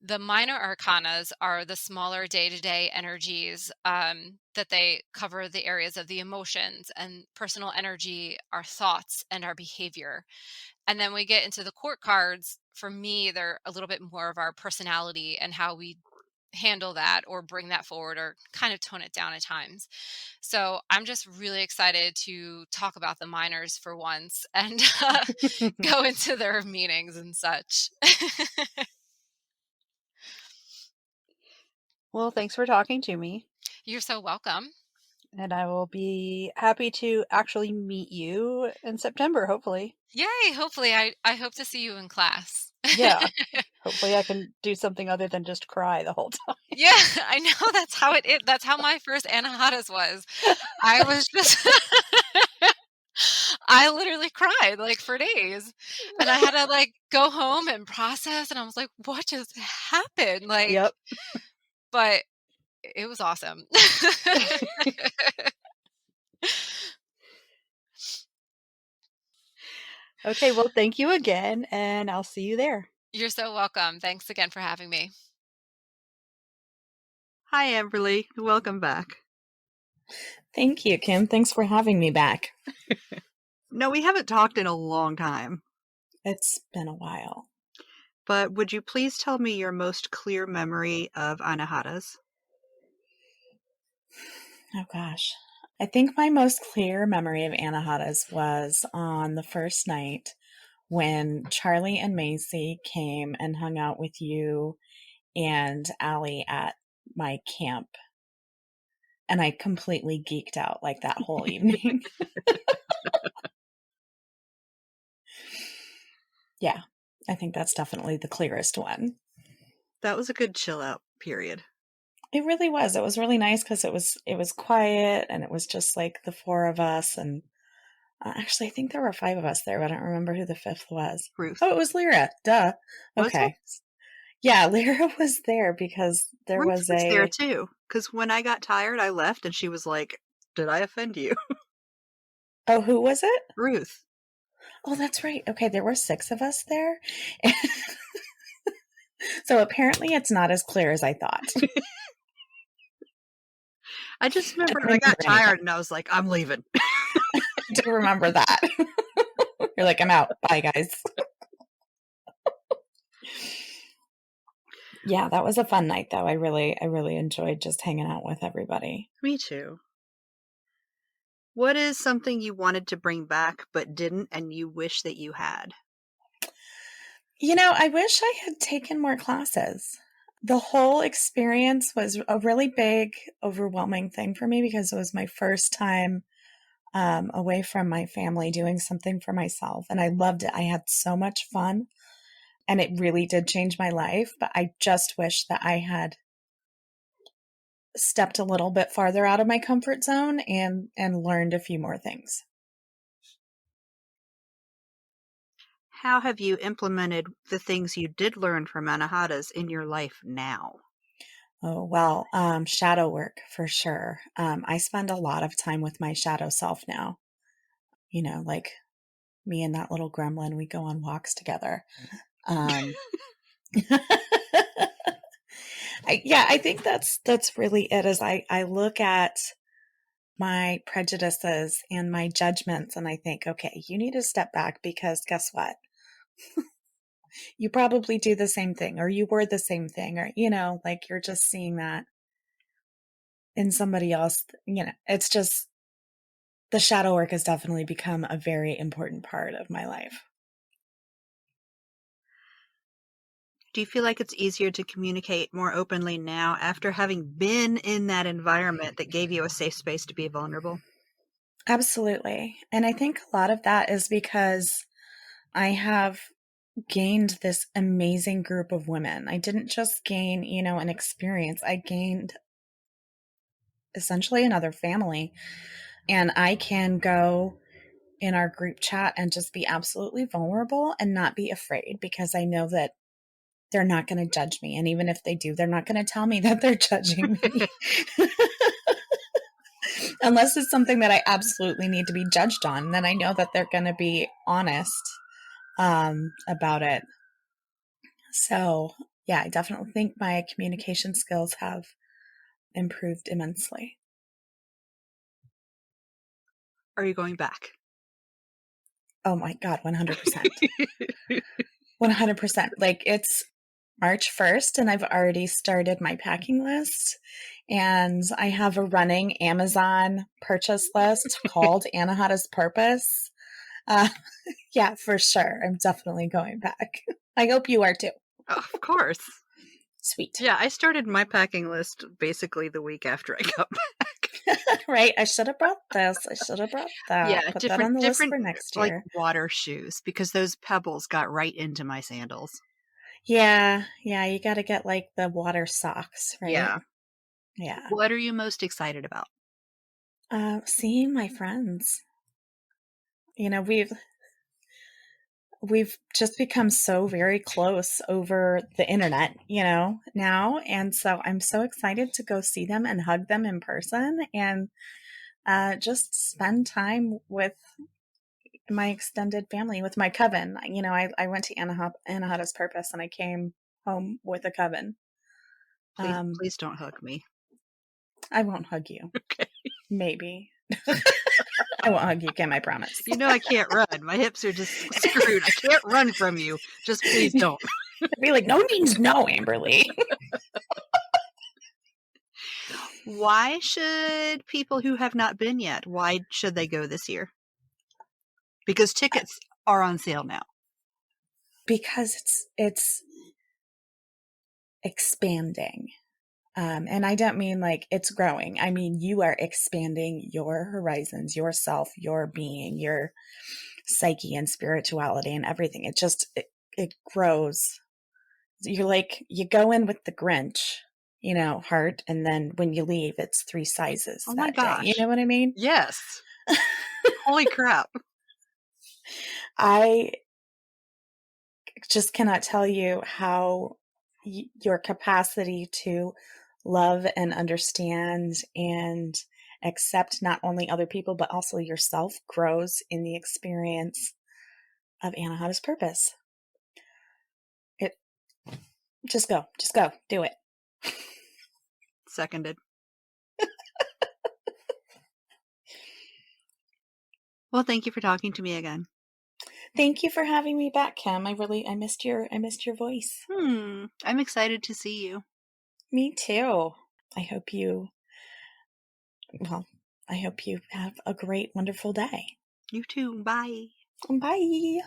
The minor arcanas are the smaller day to day energies, that they cover the areas of the emotions and personal energy, our thoughts, and our behavior. And then we get into the court cards. For me, they're a little bit more of our personality and how we handle that or bring that forward or kind of tone it down at times. So I'm just really excited to talk about the minors for once, and go into their meanings and such. Well, thanks for talking to me, You're so welcome. and I will be happy to actually meet you in September, hopefully. Yay. Hopefully I hope to see you in class. Yeah, hopefully I can do something other than just cry the whole time. Yeah, I know that's how it is. That's how my first Anahata's was. I was just I literally cried like for days, and I had to like go home and process, and I was like, what just happened? Like, Yep. but it was awesome. Okay, well, thank you again, and I'll see you there. You're so welcome. Thanks again for having me. Hi, Amberly. Welcome back. Thank you, Kim. Thanks for having me back. No, we haven't talked in a long time, It's been a while. but would you please tell me your most clear memory of Anahata's? Oh gosh. I think my most clear memory of Anahata's was on the first night when Charlie and Macy came and hung out with you and Allie at my camp. And I completely geeked out like that whole evening. Yeah, I think that's definitely the clearest one. That was a good chill out period. It really was. It was really nice because it was quiet and it was just like the four of us. And actually, I think there were five of us there, but I don't remember who the fifth was. Ruth. Oh, it was Lyra. Duh. Was it? Okay. Yeah, Lyra was there because there Ruth was there a. too, because when I got tired, I left, and she was like, "Did I offend you?" Oh, who was it? Ruth. Oh, that's right. Okay, there were 6 of us there. So apparently it's not as clear as I thought. I just I remember don't I got remember anything. tired and I was like, I'm leaving. I do remember that. You're like, I'm out. Bye, guys. Yeah, that was a fun night, though. I really enjoyed just hanging out with everybody. Me too. What is something you wanted to bring back but didn't and you wish that you had? I wish I had taken more classes. The whole experience was a really big, overwhelming thing for me because it was my first time away from my family doing something for myself. And I loved it. I had so much fun and it really did change my life. But I just wish that I had stepped a little bit farther out of my comfort zone and learned a few more things. How have you implemented the things you did learn from Anahatas in your life now? Oh, well, shadow work for sure. I spend a lot of time with my shadow self now. Like me and that little gremlin, we go on walks together. Um, I think that's really it. Is I look at my prejudices and my judgments, and I think, okay, you need to step back because guess what? You probably do the same thing, or you were the same thing, or like you're just seeing that in somebody else. It's just the shadow work has definitely become a very important part of my life. Do you feel like it's easier to communicate more openly now after having been in that environment that gave you a safe space to be vulnerable? Absolutely. And I think a lot of that is because I have gained this amazing group of women. I didn't just gain, an experience. I gained essentially another family. And I can go in our group chat and just be absolutely vulnerable and not be afraid because I know that they're not going to judge me. And even if they do, they're not going to tell me that they're judging me. Unless it's something that I absolutely need to be judged on, then I know that they're going to be honest about it. So, yeah, I definitely think my communication skills have improved immensely. Are you going back? Oh my God, 100%. 100%. Like it's March 1st and I've already started my packing list. And I have a running Amazon purchase list called Anahata's Purpose. Uh, yeah, for sure. I'm definitely going back. I hope you are too. Of course. Sweet. Yeah, I started my packing list basically the week after I got back. Right. I should have brought this. I should have brought that. Yeah, Put that different on the list different for next like year. water shoes because those pebbles got right into my sandals. Yeah. Yeah. You got to get like the water socks, right? Yeah. Yeah. What are you most excited about? Seeing my friends. We've just become so very close over the internet, now. And so I'm so excited to go see them and hug them in person and just spend time with my extended family, with my coven. I went to Anahata's Purpose and I came home with a coven. Please don't hug me. I won't hug you. Okay. Maybe. I won't hug you, Kim, I promise. You know I can't run. My hips are just screwed. I can't run from you. Just please don't. I'd be like, no means no, Amberly. Why should people who have not been yet, why should they go this year? Because tickets are on sale now. Because it's expanding. And I don't mean like it's growing. I mean, you are expanding your horizons, yourself, your being, your psyche and spirituality and everything. It grows. You're like, you go in with the Grinch, heart. And then when you leave, it's 3 sizes Oh my that day. You gosh. know what I mean? Yes. Holy crap. I just cannot tell you how your capacity to love and understand and accept not only other people but also yourself grows in the experience of Anahata's purpose. It just go, do it. Seconded. Well, thank you for talking to me again. Thank you for having me back, Kim. I missed your voice. I'm excited to see you. Me too. I hope you have a great, wonderful day. You too. Bye. Bye.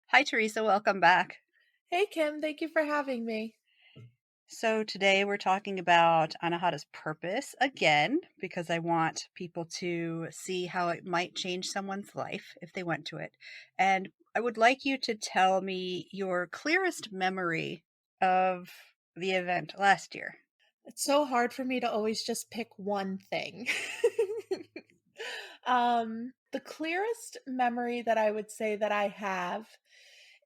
Hi, Teresa. Welcome back. Hey, Kim. Thank you for having me. So today we're talking about Anahata's purpose again, because I want people to see how it might change someone's life if they went to it. And I would like you to tell me your clearest memory of the event last year. It's so hard for me to always just pick one thing. The clearest memory that I would say that I have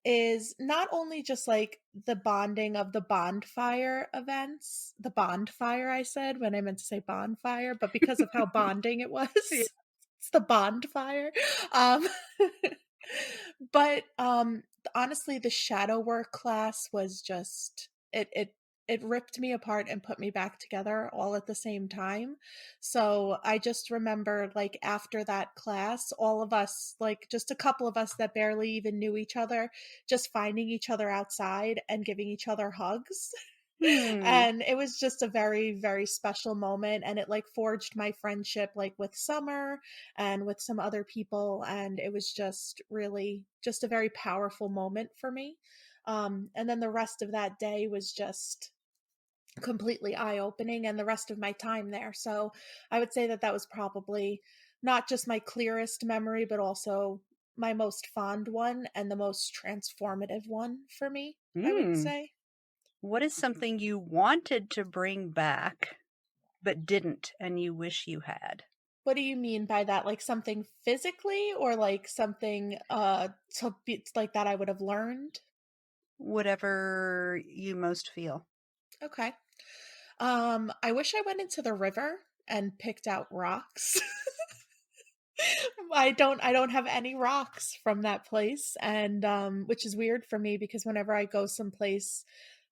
is not only just like the bonding of the bonfire events, the bonfire I said when I meant to say bonfire, but because of how bonding it was, Yeah. it's the bonfire. Um, but honestly, the shadow work class was just it ripped me apart and put me back together all at the same time. So I just remember like after that class, all of us, like just a couple of us that barely even knew each other, just finding each other outside and giving each other hugs. And it was just a very, very special moment. And it like forged my friendship like with Summer and with some other people. And it was just really just a very powerful moment for me. And then the rest of that day was just completely eye-opening and the rest of my time there. So I would say that that was probably not just my clearest memory, but also my most fond one and the most transformative one for me, I would Mm. say. What is something you wanted to bring back but didn't and you wish you had? What do you mean by that? Like something physically or like something like that I would have learned? Whatever you most feel. Okay. I wish I went into the river and picked out rocks. I don't have any rocks from that place, and which is weird for me because whenever I go someplace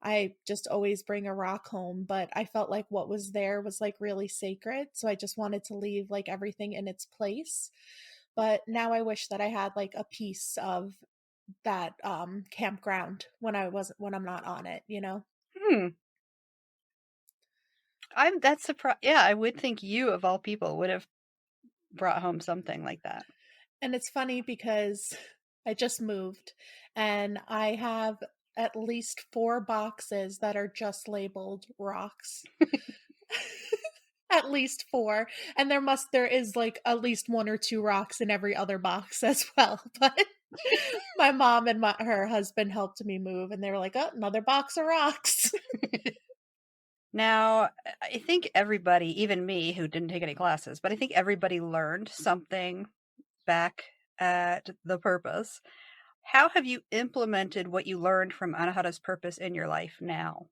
I just always bring a rock home, but I felt like what was there was like really sacred, so I just wanted to leave like everything in its place. But now I wish that I had like a piece of that campground when I'm not on it, you know. Hmm. That's surprised. Yeah, I would think you of all people would have brought home something like that. And it's funny because I just moved and I have at least 4 boxes that are just labeled rocks. At least 4. And there is like at least 1 or 2 rocks in every other box as well. But my mom and her husband helped me move and they were like, "Oh, another box of rocks." Now, I think everybody, even me who didn't take any classes, but I think everybody learned something back at the purpose. How have you implemented what you learned from Anahata's purpose in your life now?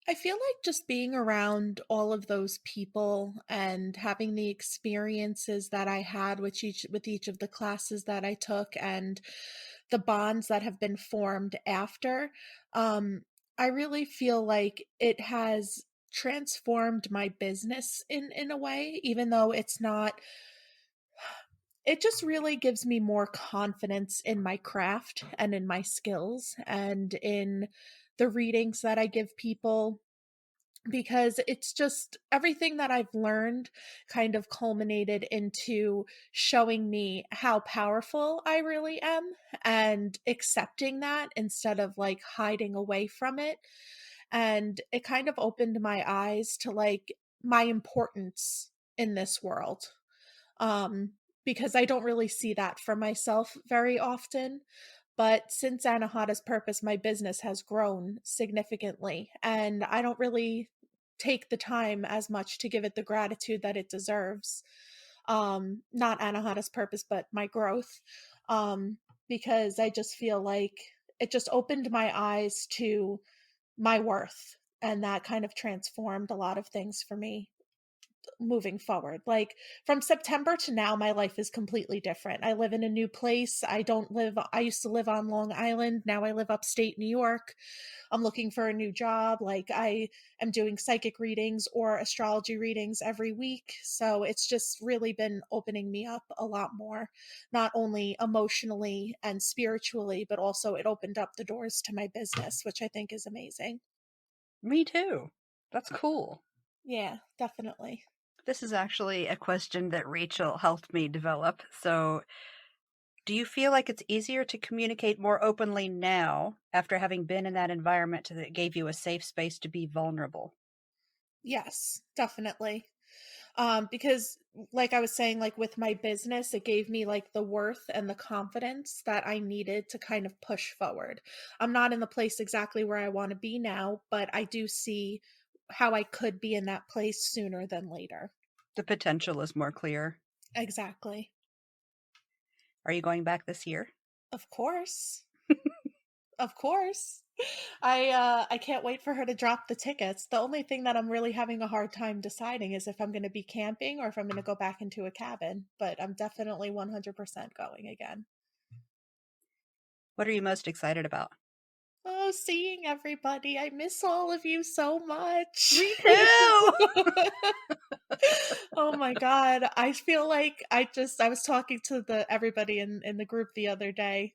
I feel like just being around all of those people and having the experiences that I had with each of the classes that I took and the bonds that have been formed after, um, I really feel like it has transformed my business in a way, even though it's not. It just really gives me more confidence in my craft and in my skills and in the readings that I give people because it's just everything that I've learned kind of culminated into showing me how powerful I really am and accepting that instead of like hiding away from it. And it kind of opened my eyes to like my importance in this world. Um, because I don't really see that for myself very often. But since Anahata's purpose, my business has grown significantly, and I don't really take the time as much to give it the gratitude that it deserves. Not Anahata's purpose, but my growth. Um, because I just feel like it just opened my eyes to my worth and that kind of transformed a lot of things for me moving forward. Like from September to now, my life is completely different. I live in a new place. I used to live on Long Island. Now I live upstate New York. I'm looking for a new job. Like I am doing psychic readings or astrology readings every week. So it's just really been opening me up a lot more, not only emotionally and spiritually, but also it opened up the doors to my business, which I think is amazing. Me too. That's cool. Yeah, definitely. This is actually a question that Rachel helped me develop. So, do you feel like it's easier to communicate more openly now after having been in that environment that gave you a safe space to be vulnerable? Yes, definitely. Because like I was saying, like with my business, it gave me like the worth and the confidence that I needed to kind of push forward. I'm not in the place exactly where I want to be now, but I do see how I could be in that place sooner than later. The potential is more clear. Exactly. Are you going back this year? Of course. Of course. I can't wait for her to drop the tickets. The only thing that I'm really having a hard time deciding is if I'm going to be camping or if I'm going to go back into a cabin, but I'm definitely 100% going again. What are you most excited about? Oh, seeing everybody. I miss all of you so much. Me too! Oh my god. I feel like I was talking to the everybody in the group the other day,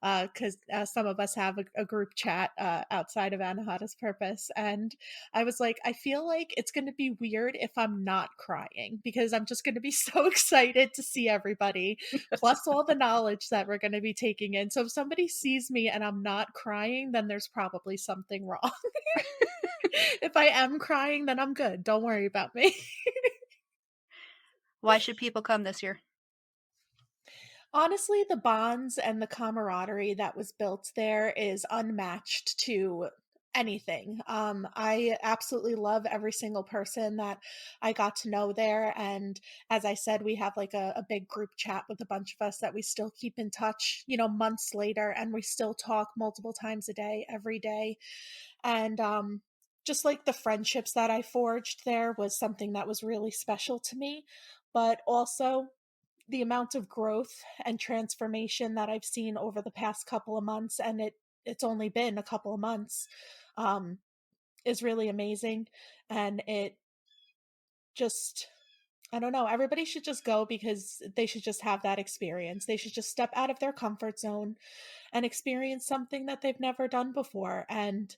because some of us have a group chat outside of Anahata's Purpose, and I was like, I feel like it's going to be weird if I'm not crying because I'm just going to be so excited to see everybody, plus all the knowledge that we're going to be taking in. So if somebody sees me and I'm not crying, then there's probably something wrong. If I am crying, then I'm good. Don't worry about me. Why should people come this year? Honestly, the bonds and the camaraderie that was built there is unmatched to anything. I absolutely love every single person that I got to know there. And as I said, we have like a big group chat with a bunch of us that we still keep in touch, months later, and we still talk multiple times a day, every day. And just like the friendships that I forged there was something that was really special to me. But also, the amount of growth and transformation that I've seen over the past couple of months, and it's only been a couple of months, um, is really amazing. And it just, I don't know, everybody should just go because they should just have that experience. They should just step out of their comfort zone and experience something that they've never done before. And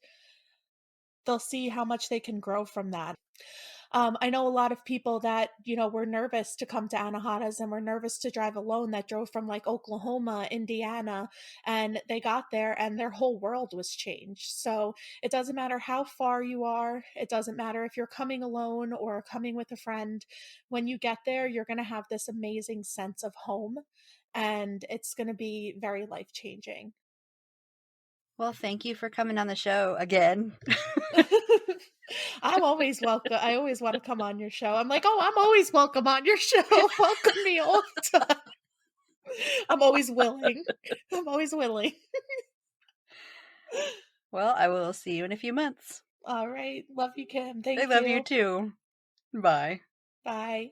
they'll see how much they can grow from that. I know a lot of people that, were nervous to come to Anahata's and were nervous to drive alone that drove from like Oklahoma, Indiana, and they got there and their whole world was changed. So it doesn't matter how far you are, it doesn't matter if you're coming alone or coming with a friend. When you get there, you're going to have this amazing sense of home and it's going to be very life changing. Well, thank you for coming on the show again. I'm always welcome. I always want to come on your show. I'm like, oh, I'm always welcome on your show. Welcome me all the time. I'm always willing. I'm always willing. Well, I will see you in a few months. All right. Love you, Kim. I Thank love you you. too. Bye. Bye.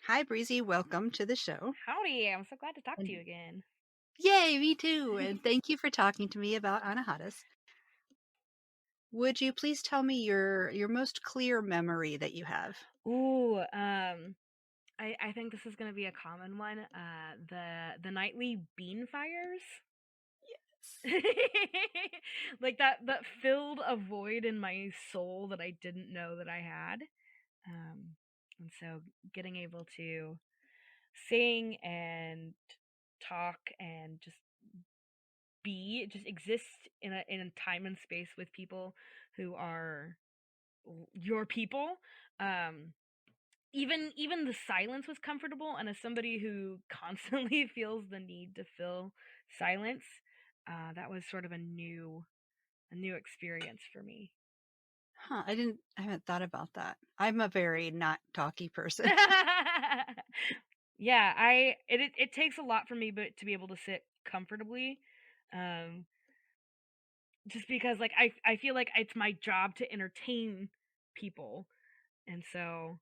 Hi, Breezy. Welcome to the show. Howdy, I'm so glad to talk to you again. Yay, me too. And thank you for talking to me about Anahatas. Would you please tell me your most clear memory that you have? Ooh, I think this is gonna be a common one. The nightly bean fires. Like that filled a void in my soul that I didn't know that I had. And so getting able to sing and talk and just exist in a time and space with people who are your people. um even the silence was comfortable, and as somebody who constantly feels the need to fill silence, that was sort of a new experience for me. Huh, I haven't thought about that. I'm a very not talky person. Yeah, it takes a lot for me but to be able to sit comfortably. um just because like I feel like it's my job to entertain people, and so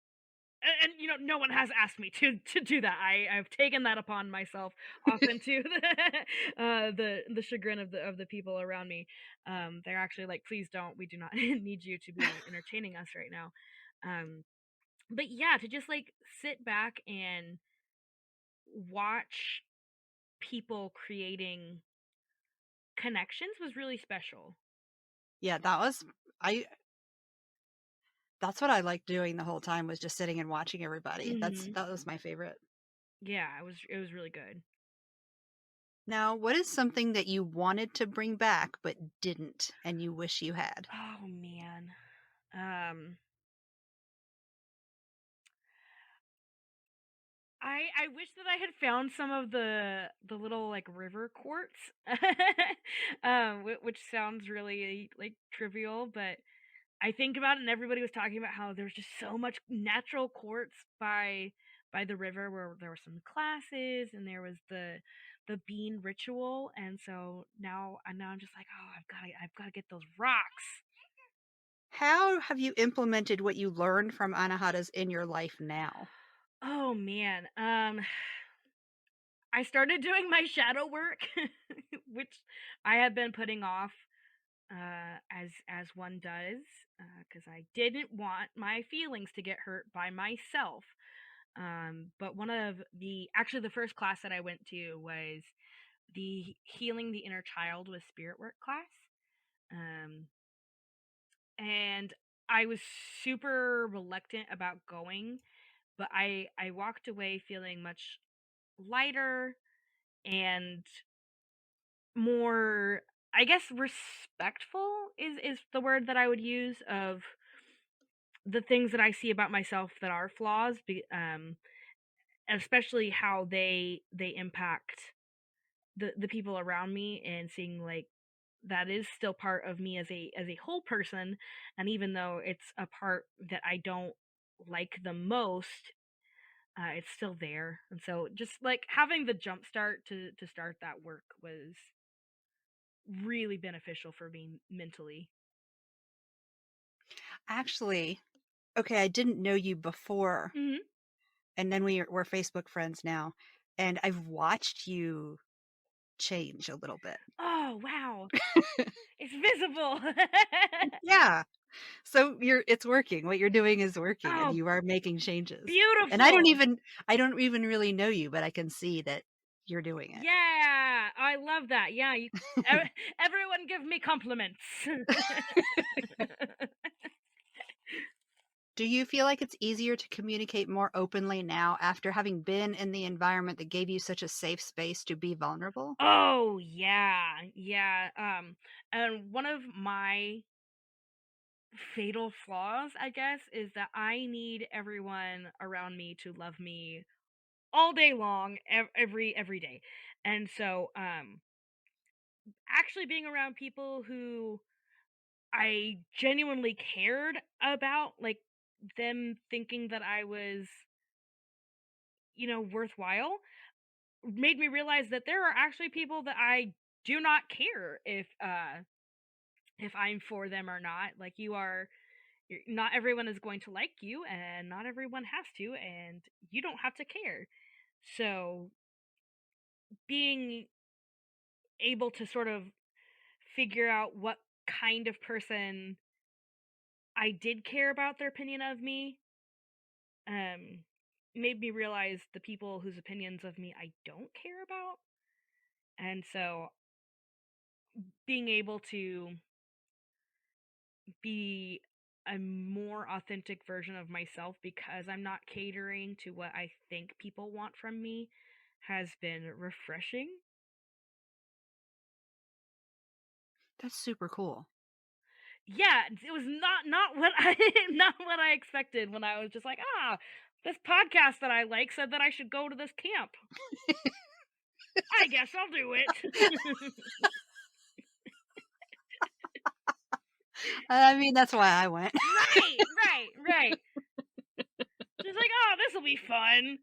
and you know, no one has asked me to do that. I've taken that upon myself, often to the chagrin of the people around me. They're actually like, please don't. We do not need you to be entertaining us right now. Um, but yeah, to just like sit back and watch people creating connections was really special. Yeah, that was I that's what I liked doing the whole time, was just sitting and watching everybody. Hmm. That was my favorite. Yeah, it was really good. Now, what is something that you wanted to bring back but didn't and you wish you had? Oh man. Um I wish that I had found some of the little like river quartz, which sounds really like trivial, but I think about it, and everybody was talking about how there's just so much natural quartz by the river where there were some classes and there was the bean ritual, and so now I'm just like, oh, I've got to get those rocks. How have you implemented what you learned from Anahatas in your life now? Oh man. I started doing my shadow work, which I had been putting off, as one does, because I didn't want my feelings to get hurt by myself. But one of the actually the first class that I went to was the healing the inner child with spirit work class, um, and I was super reluctant about going, but I walked away feeling much lighter and more, I guess, respectful is the word that I would use, of the things that I see about myself that are flaws, especially how they impact the people around me, and seeing like that is still part of me as a whole person, and even though it's a part that I don't like the most, it's still there. And so just like having the jump start to start that work was really beneficial for me mentally. Actually, okay, I didn't know you before, Mhm. and then we're Facebook friends now, and I've watched you change a little bit. Oh, wow. It's visible. Yeah. So it's working. What you're doing is working, and Oh, you are making changes. And beautiful. I don't even really know you, but I can see that you're doing Yeah, I love that. Yeah, everyone give me compliments. it. Do you feel like it's easier to communicate more openly now after having been in the environment that gave you such a safe space to be vulnerable? Oh, yeah. Yeah. And one of my fatal flaws, I guess, is that I need everyone around me to love me all day long, every day. And so actually being around people who I genuinely cared about, like them thinking that I was, worthwhile, made me realize that there are actually people that I do not care if I'm for them or not. Like not everyone is going to like you, and not everyone has to, and you don't have to care. So being able to sort of figure out what kind of person I did care about their opinion of me, um, made me realize the people whose opinions of me I don't care about. And so being able to be a more authentic version of myself because I'm not catering to what I think people want from me has been refreshing. That's super cool. Yeah, it was not what I not what I expected when I was just like, this podcast that I like said that I should go to this camp. I guess I'll do it. I mean, that's why I went. Right, right, right. She's like, oh, this will be fun.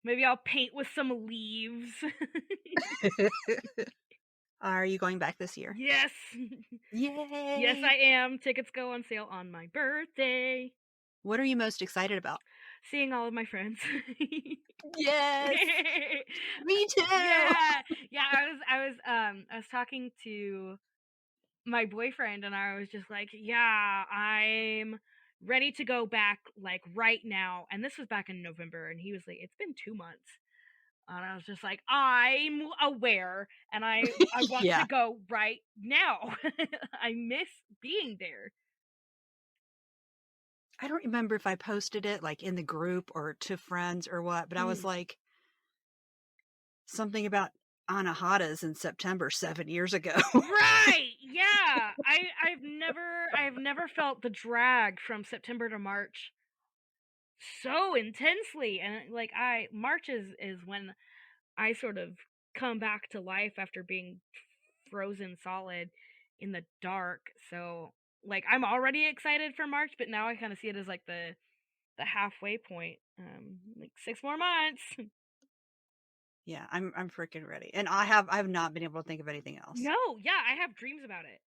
Maybe I'll paint with some leaves. Are you going back this year? Yes. Yes, Yay! I am. Tickets go on sale on my birthday. What are you most excited about? Seeing all of my friends. Yes! Me too! Yeah. Yeah, I was talking to my boyfriend and I was just like, "Yeah, I'm ready to go back like right now." And this was back in November and he was like, "It's been 2 months." And I was just like, "I'm aware and I want to Yeah. go right now." I miss being there. I don't remember if I posted it, like, in the group or to friends or what, but I was Mm. like something about Anahatas in September 7 years ago. Right. Yeah. I've never felt the drag from September to March so intensely, and like I March is when I sort of come back to life after being frozen solid in the dark. So like I'm already excited for March, but now I kind of see it as like the halfway point. Like 6 more months. Yeah, I'm freaking ready. And I've not been able to think of anything else. No, yeah, I have dreams about it.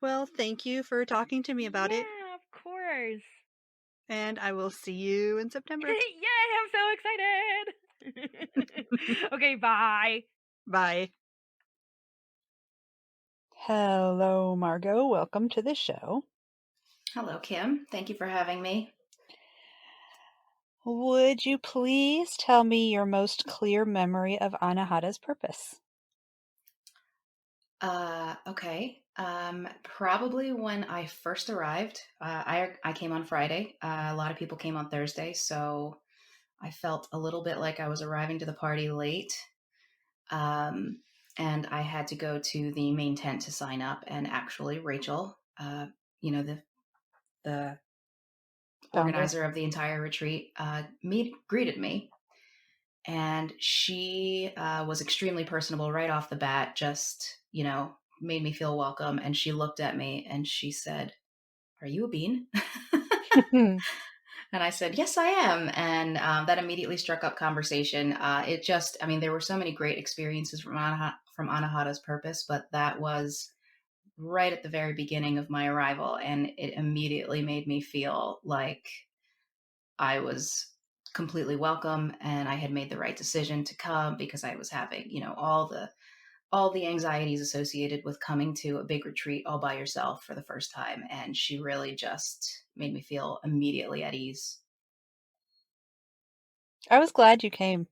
Well, thank you for talking to me about it, Yeah, of course. and I will see you in September. Yay, I'm so excited. Okay, bye. Bye. Hello, Margot. Welcome to the show. Hello, Kim. Thank you for having me. Would you please tell me your most clear memory of Anahata's purpose? Okay. Probably when I first arrived. I came on Friday. A lot of people came on Thursday, so I felt a little bit like I was arriving to the party late. Um, and I had to go to the main tent to sign up. And actually, Rachel, the Founder. organizer of the entire retreat, greeted me, and she was extremely personable right off the bat. Just made me feel welcome. And she looked at me and she said, "Are you a bean?" And I said, "Yes, I am." And that immediately struck up conversation. I mean, there were so many great experiences from Anahata's purpose, but that was right at the very beginning of my arrival. And it immediately made me feel like I was completely welcome and I had made the right decision to come, because I was having, all the anxieties associated with coming to a big retreat all by yourself for the first time. And she really just made me feel immediately at ease. I was glad you came.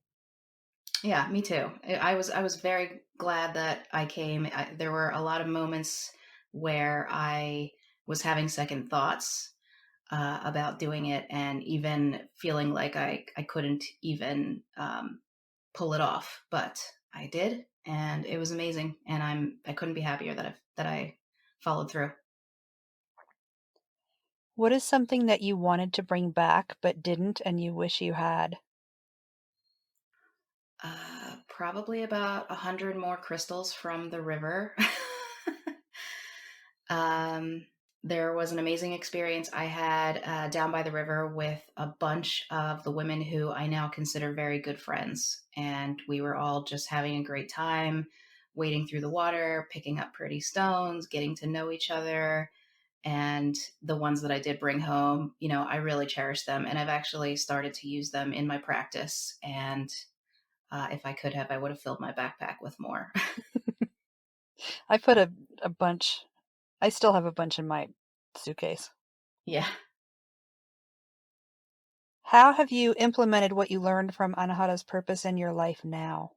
Yeah, me too. I was very glad that I came. There were a lot of moments where I was having second thoughts about doing it, and even feeling like I couldn't even pull it off, but I did, and it was amazing. And I couldn't be happier that I followed through. What is something that you wanted to bring back but didn't and you wish you had? Probably about 100 more crystals from the river. um, there was an amazing experience I had down by the river with a bunch of the women who I now consider very good friends. And we were all just having a great time, wading through the water, picking up pretty stones, getting to know each other. And the ones that I did bring home, I really cherish them. And I've actually started to use them in my practice. And if I could have, I would have filled my backpack with more. I put a bunch, I still have a bunch in my suitcase. Yeah. How have you implemented what you learned from Anahata's purpose in your life now?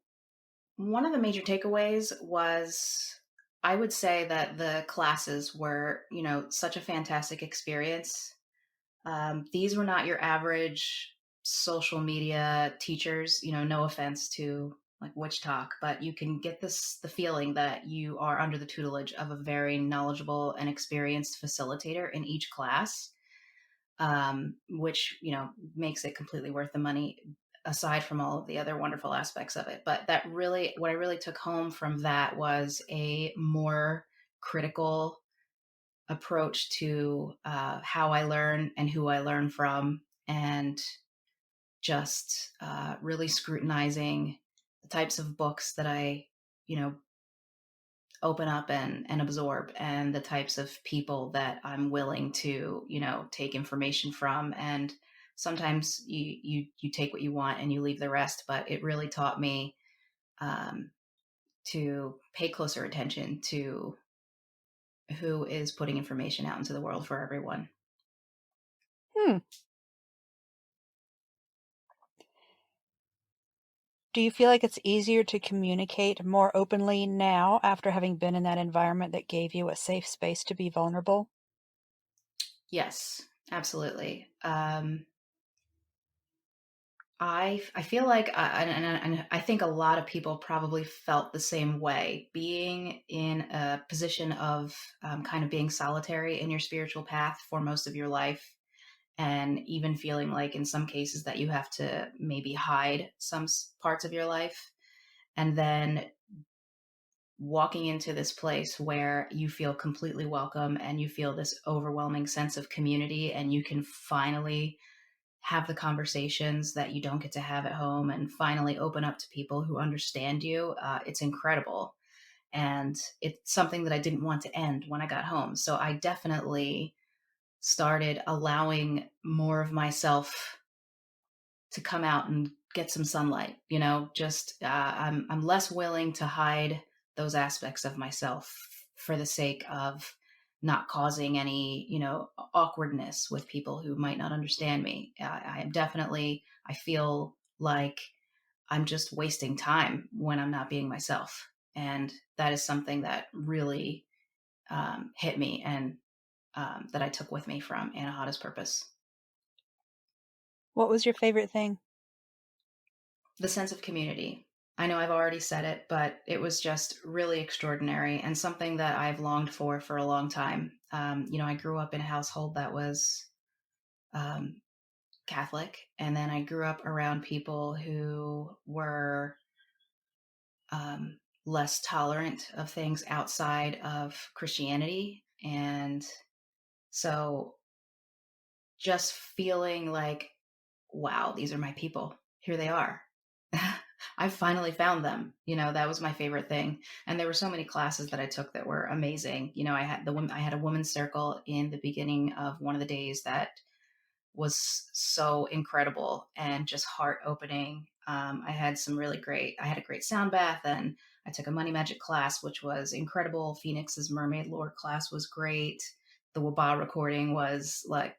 One of the major takeaways was, I would say that the classes were, such a fantastic experience. These were not your average social media teachers, no offense to like Witch Talk, but you can get the feeling that you are under the tutelage of a very knowledgeable and experienced facilitator in each class, which makes it completely worth the money, aside from all of the other wonderful aspects of it. But what I really took home from that was a more critical approach to how I learn and who I learn from, and just really scrutinizing the types of books that I, you know, open up and absorb, and the types of people that I'm willing to, you know, take information from. And sometimes you take what you want and you leave the rest, but it really taught me um, to pay closer attention to who is putting information out into the world for everyone. Hmm. Do you feel like it's easier to communicate more openly now after having been in that environment that gave you a safe space to be vulnerable? Yes, absolutely. I feel like, and I think a lot of people probably felt the same way. Being in a position of kind of being solitary in your spiritual path for most of your life, and even feeling like in some cases that you have to maybe hide some parts of your life, and then walking into this place where you feel completely welcome and you feel this overwhelming sense of community, and you can finally have the conversations that you don't get to have at home and finally open up to people who understand you. It's incredible. And it's something that I didn't want to end when I got home. So I definitely started allowing more of myself to come out and get some sunlight. You know, just I'm less willing to hide those aspects of myself for the sake of not causing any, you know, awkwardness with people who might not understand me. I am definitely, I feel like I'm just wasting time when I'm not being myself, and that is something that really hit me, and that I took with me from Anahata's Purpose. What was your favorite thing? The sense of community. I know I've already said it, but it was just really extraordinary and something that I've longed for a long time. You know, I grew up in a household that was um, Catholic, and then I grew up around people who were um, less tolerant of things outside of Christianity. And so just feeling like, wow, these are my people. Here they are. I finally found them. You know, that was my favorite thing. And there were so many classes that I took that were amazing. You know, I had a women's circle in the beginning of one of the days that was so incredible and just heart opening. I had a great sound bath, and I took a money magic class, which was incredible. Phoenix's mermaid lore class was great. The Waba recording was like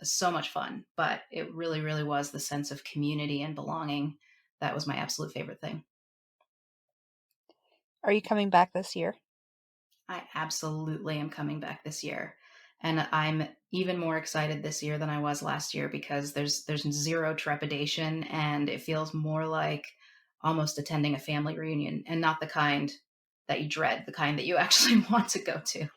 so much fun, but it really, really was the sense of community and belonging. That was my absolute favorite thing. Are you coming back this year? I absolutely am coming back this year. And I'm even more excited this year than I was last year, because there's zero trepidation, and it feels more like almost attending a family reunion, and not the kind that you dread, the kind that you actually want to go to.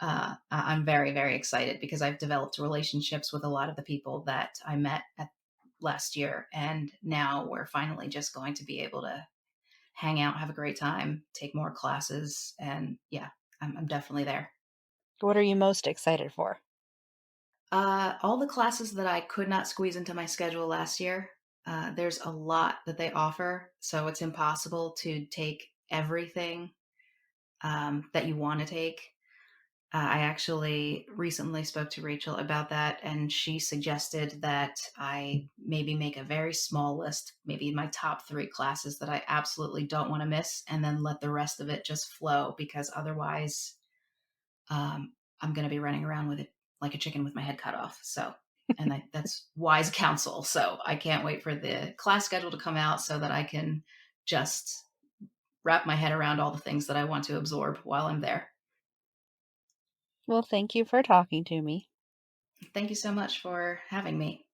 I'm very, very excited because I've developed relationships with a lot of the people that I met at last year. And now we're finally just going to be able to hang out, have a great time, take more classes. And yeah, I'm definitely there. What are you most excited for? All the classes that I could not squeeze into my schedule last year, there's a lot that they offer. So it's impossible to take everything that you want to take. I actually recently spoke to Rachel about that, and she suggested that I maybe make a very small list, maybe my top 3 classes that I absolutely don't want to miss, and then let the rest of it just flow, because otherwise um, I'm going to be running around with it like a chicken with my head cut off. So, and that's wise counsel. So I can't wait for the class schedule to come out so that I can just wrap my head around all the things that I want to absorb while I'm there. Well, thank you for talking to me. Thank you so much for having me.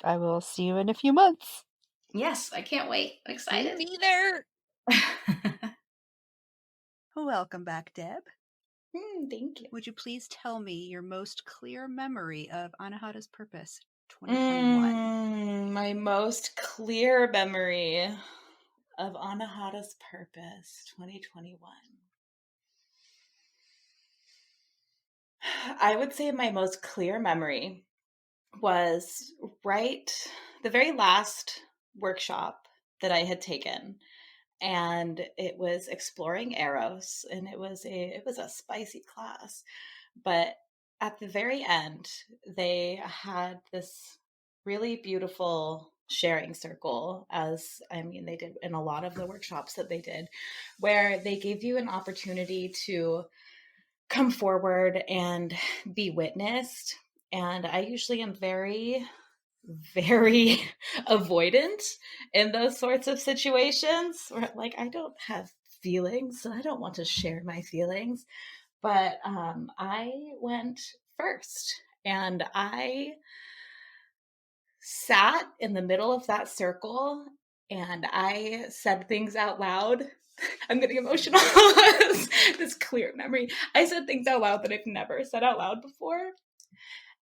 I will see you in a few months. Yes, I can't wait. I'm Me excited. neither. Welcome back, Deb. Thank you. Would you please tell me your most clear memory of Anahata's Purpose 2021? My most clear memory of Anahata's Purpose 2021. I would say my most clear memory was right very last workshop that I had taken, and it was exploring Eros, and it was a spicy class. But at the very end, they had this really beautiful sharing circle, as I mean they did in a lot of the workshops that they did, where they gave you an opportunity to come forward and be witnessed. And I usually am very avoidant in those sorts of situations where, like, I don't have feelings, so I don't want to share my feelings. But I went first, and I sat in the middle of that circle, and I said things out loud. I'm getting emotional. This clear memory. I said things out loud that I've never said out loud before.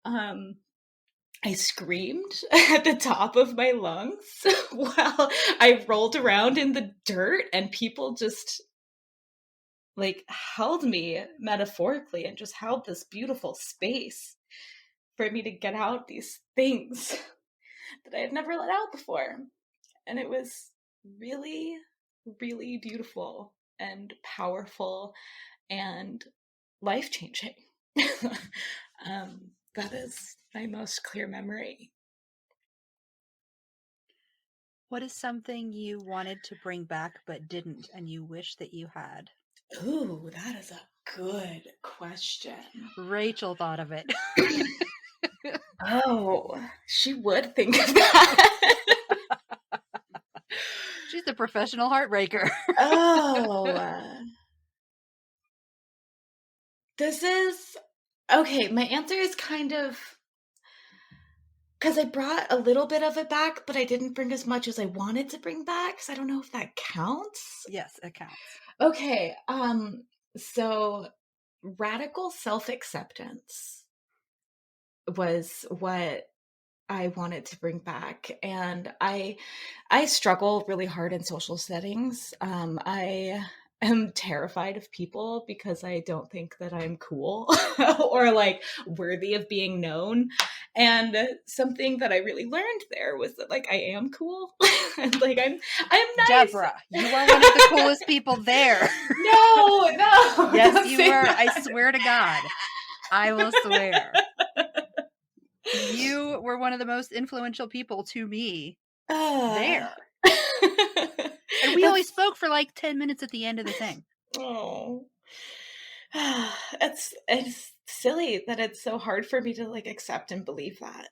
I screamed at the top of my lungs while I rolled around in the dirt, and people just like held me metaphorically and just held this beautiful space for me to get out these things that I had never let out before. And it was really, really beautiful and powerful and life-changing. That is my most clear memory. What is something you wanted to bring back but didn't, and you wish that you had? Ooh, that is a good question. Rachel thought of it. Oh, she would think of that. She's a professional heartbreaker. Oh. This is okay. My answer is kind of because I brought a little bit of it back, but I didn't bring as much as I wanted to bring back. So I don't know if that counts. Yes, it counts. Okay. So radical self-acceptance was what I wanted to bring back, and I struggle really hard in social settings. I am terrified of people because I don't think that I'm cool or like worthy of being known. And something that I really learned there was that, like, I am cool and like I'm nice. Deborah, you are one of the coolest people there. No, Yes, don't you say were. that. I swear to God. I will swear. You were one of the most influential people to me there. And we only spoke for like 10 minutes at the end of the thing. Oh. It's silly that it's so hard for me to like accept and believe that.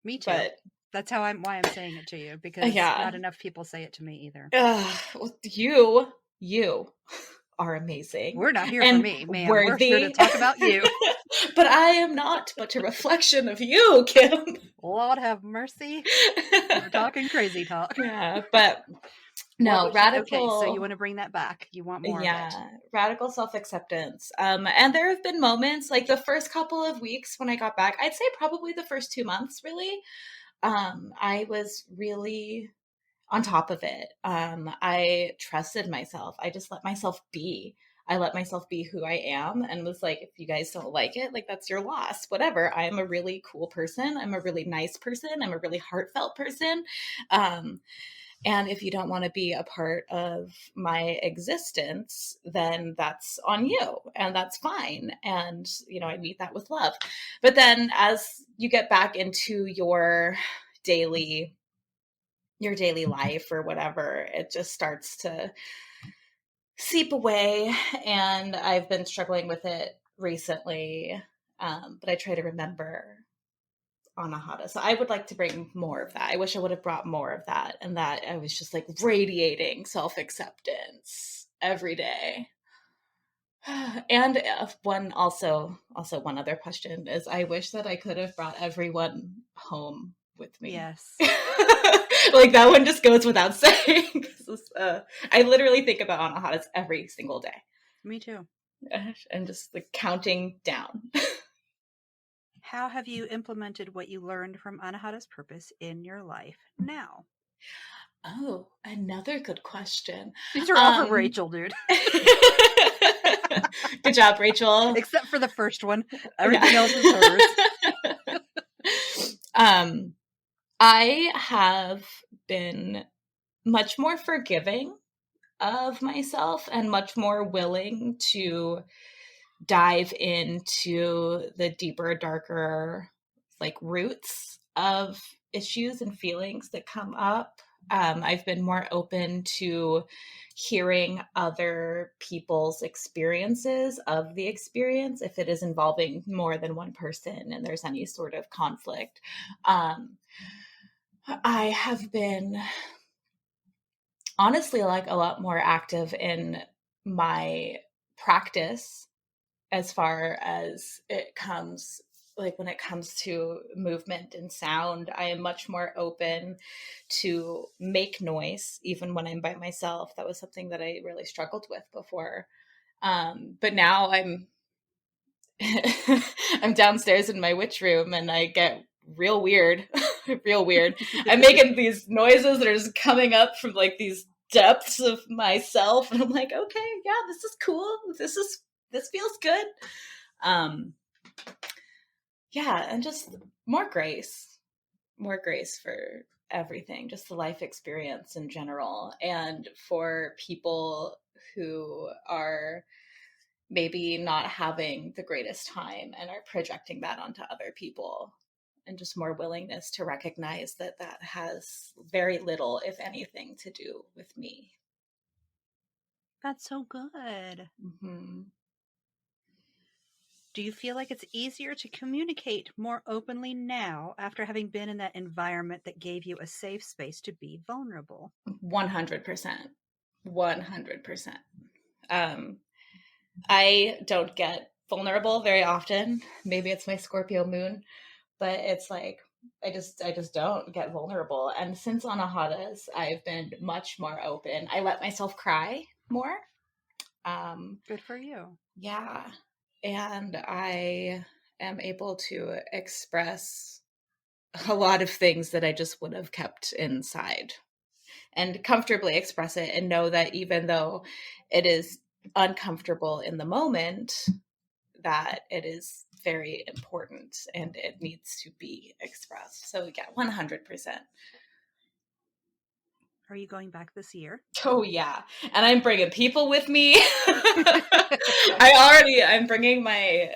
Me too. But that's why I'm saying it to you, because not enough people say it to me either. Well, you are amazing. We're not here and for me, ma'am. worthy. We're here to talk about you. But I am not but a reflection of you, Kim. Lord have mercy. We're talking crazy talk. Yeah, but no, radical. Okay, so you want to bring that back. You want more of it. Radical self-acceptance. And there have been moments, like the first couple of weeks when I got back, I'd say probably the first 2 months, really. I was really on top of it. I trusted myself. I just let myself be. I let myself be who I am and was like, if you guys don't like it, like, that's your loss, whatever. I am a really cool person. I'm a really nice person. I'm a really heartfelt person. And if you don't want to be a part of my existence, then that's on you, and that's fine. And, I meet that with love. But then as you get back into your daily life or whatever, it just starts to seep away. And I've been struggling with it recently. But I try to remember Anahata. So I would like to bring more of that. I wish I would have brought more of that, and that I was just like radiating self-acceptance every day. And one other question is, I wish that I could have brought everyone home with me. Yes. Like, that one just goes without saying. I literally think about Anahatas every single day. Me too. And just like counting down. How have you implemented what you learned from Anahata's purpose in your life now? Oh, another good question. These are all for Rachel, dude. Good job, Rachel. Except for the first one. Everything else is hers. I have been much more forgiving of myself and much more willing to dive into the deeper, darker, like roots of issues and feelings that come up. I've been more open to hearing other people's experiences of the experience if it is involving more than one person and there's any sort of conflict. I have been honestly like a lot more active in my practice as far as it comes, like when it comes to movement and sound. I am much more open to make noise even when I'm by myself. That was something that I really struggled with before. But now I'm downstairs in my witch room and I get real weird. Real weird. I'm making these noises that are just coming up from like these depths of myself, and I'm like, okay, yeah, this is cool. This feels good. Um yeah, and just more grace for everything, just the life experience in general, and for people who are maybe not having the greatest time and are projecting that onto other people, and just more willingness to recognize that that has very little, if anything, to do with me. That's so good. Mm-hmm. Do you feel like it's easier to communicate more openly now after having been in that environment that gave you a safe space to be vulnerable? 100%. 100%. I don't get vulnerable very often. Maybe it's my Scorpio moon, but it's like I just don't get vulnerable. And since Anahata's, I've been much more open. I let myself cry more. Good for you. Yeah. And I am able to express a lot of things that I just would have kept inside, and comfortably express it and know that even though it is uncomfortable in the moment, that it is very important and it needs to be expressed. So yeah, 100%. Are you going back this year? Oh yeah, and I'm bringing people with me. That's I'm bringing my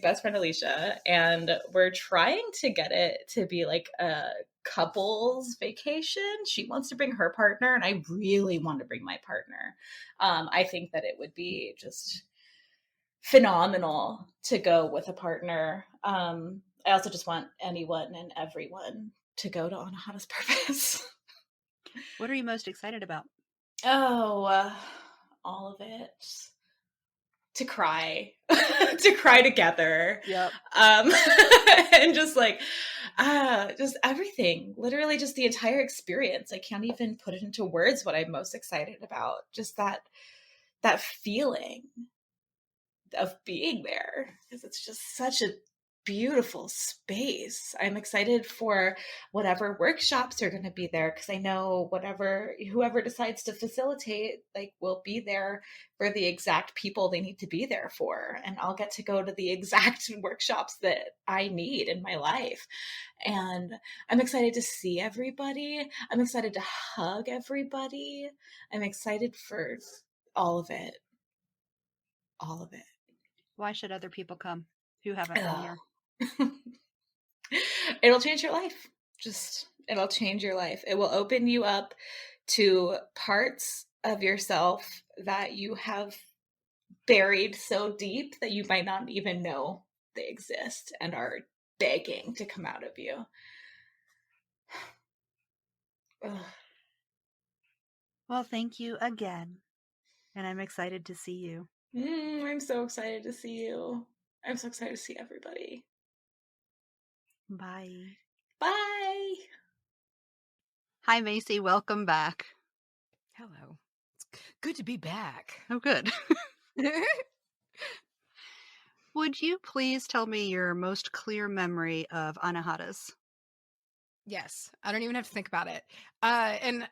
best friend Alicia, and we're trying to get it to be like a couples vacation. She wants to bring her partner, and I really want to bring my partner. I think that it would be just phenomenal to go with a partner. I also just want anyone and everyone to go to Anahata's Purpose. What are you most excited about? Oh, all of it. To cry, to cry together. Yep. And just like, just everything, literally just the entire experience. I can't even put it into words what I'm most excited about. Just that feeling of being there, because it's just such a beautiful space. I'm excited for whatever workshops are going to be there, because I know whoever decides to facilitate like will be there for the exact people they need to be there for, and I'll get to go to the exact workshops that I need in my life. And I'm excited to see everybody. I'm excited to hug everybody. I'm excited for all of it. All of it. Why should other people come who haven't been Ugh. here? It'll change your life. Just, it'll change your life. It will open you up to parts of yourself that you have buried so deep that you might not even know they exist and are begging to come out of you. Ugh. Well, thank you again. And I'm excited to see you. I'm so excited to see you. I'm so excited to see everybody. Bye. Bye. Hi, Macy. Welcome back. Hello. It's good to be back. Oh, good. Would you please tell me your most clear memory of Anahata's? Yes, I don't even have to think about it. And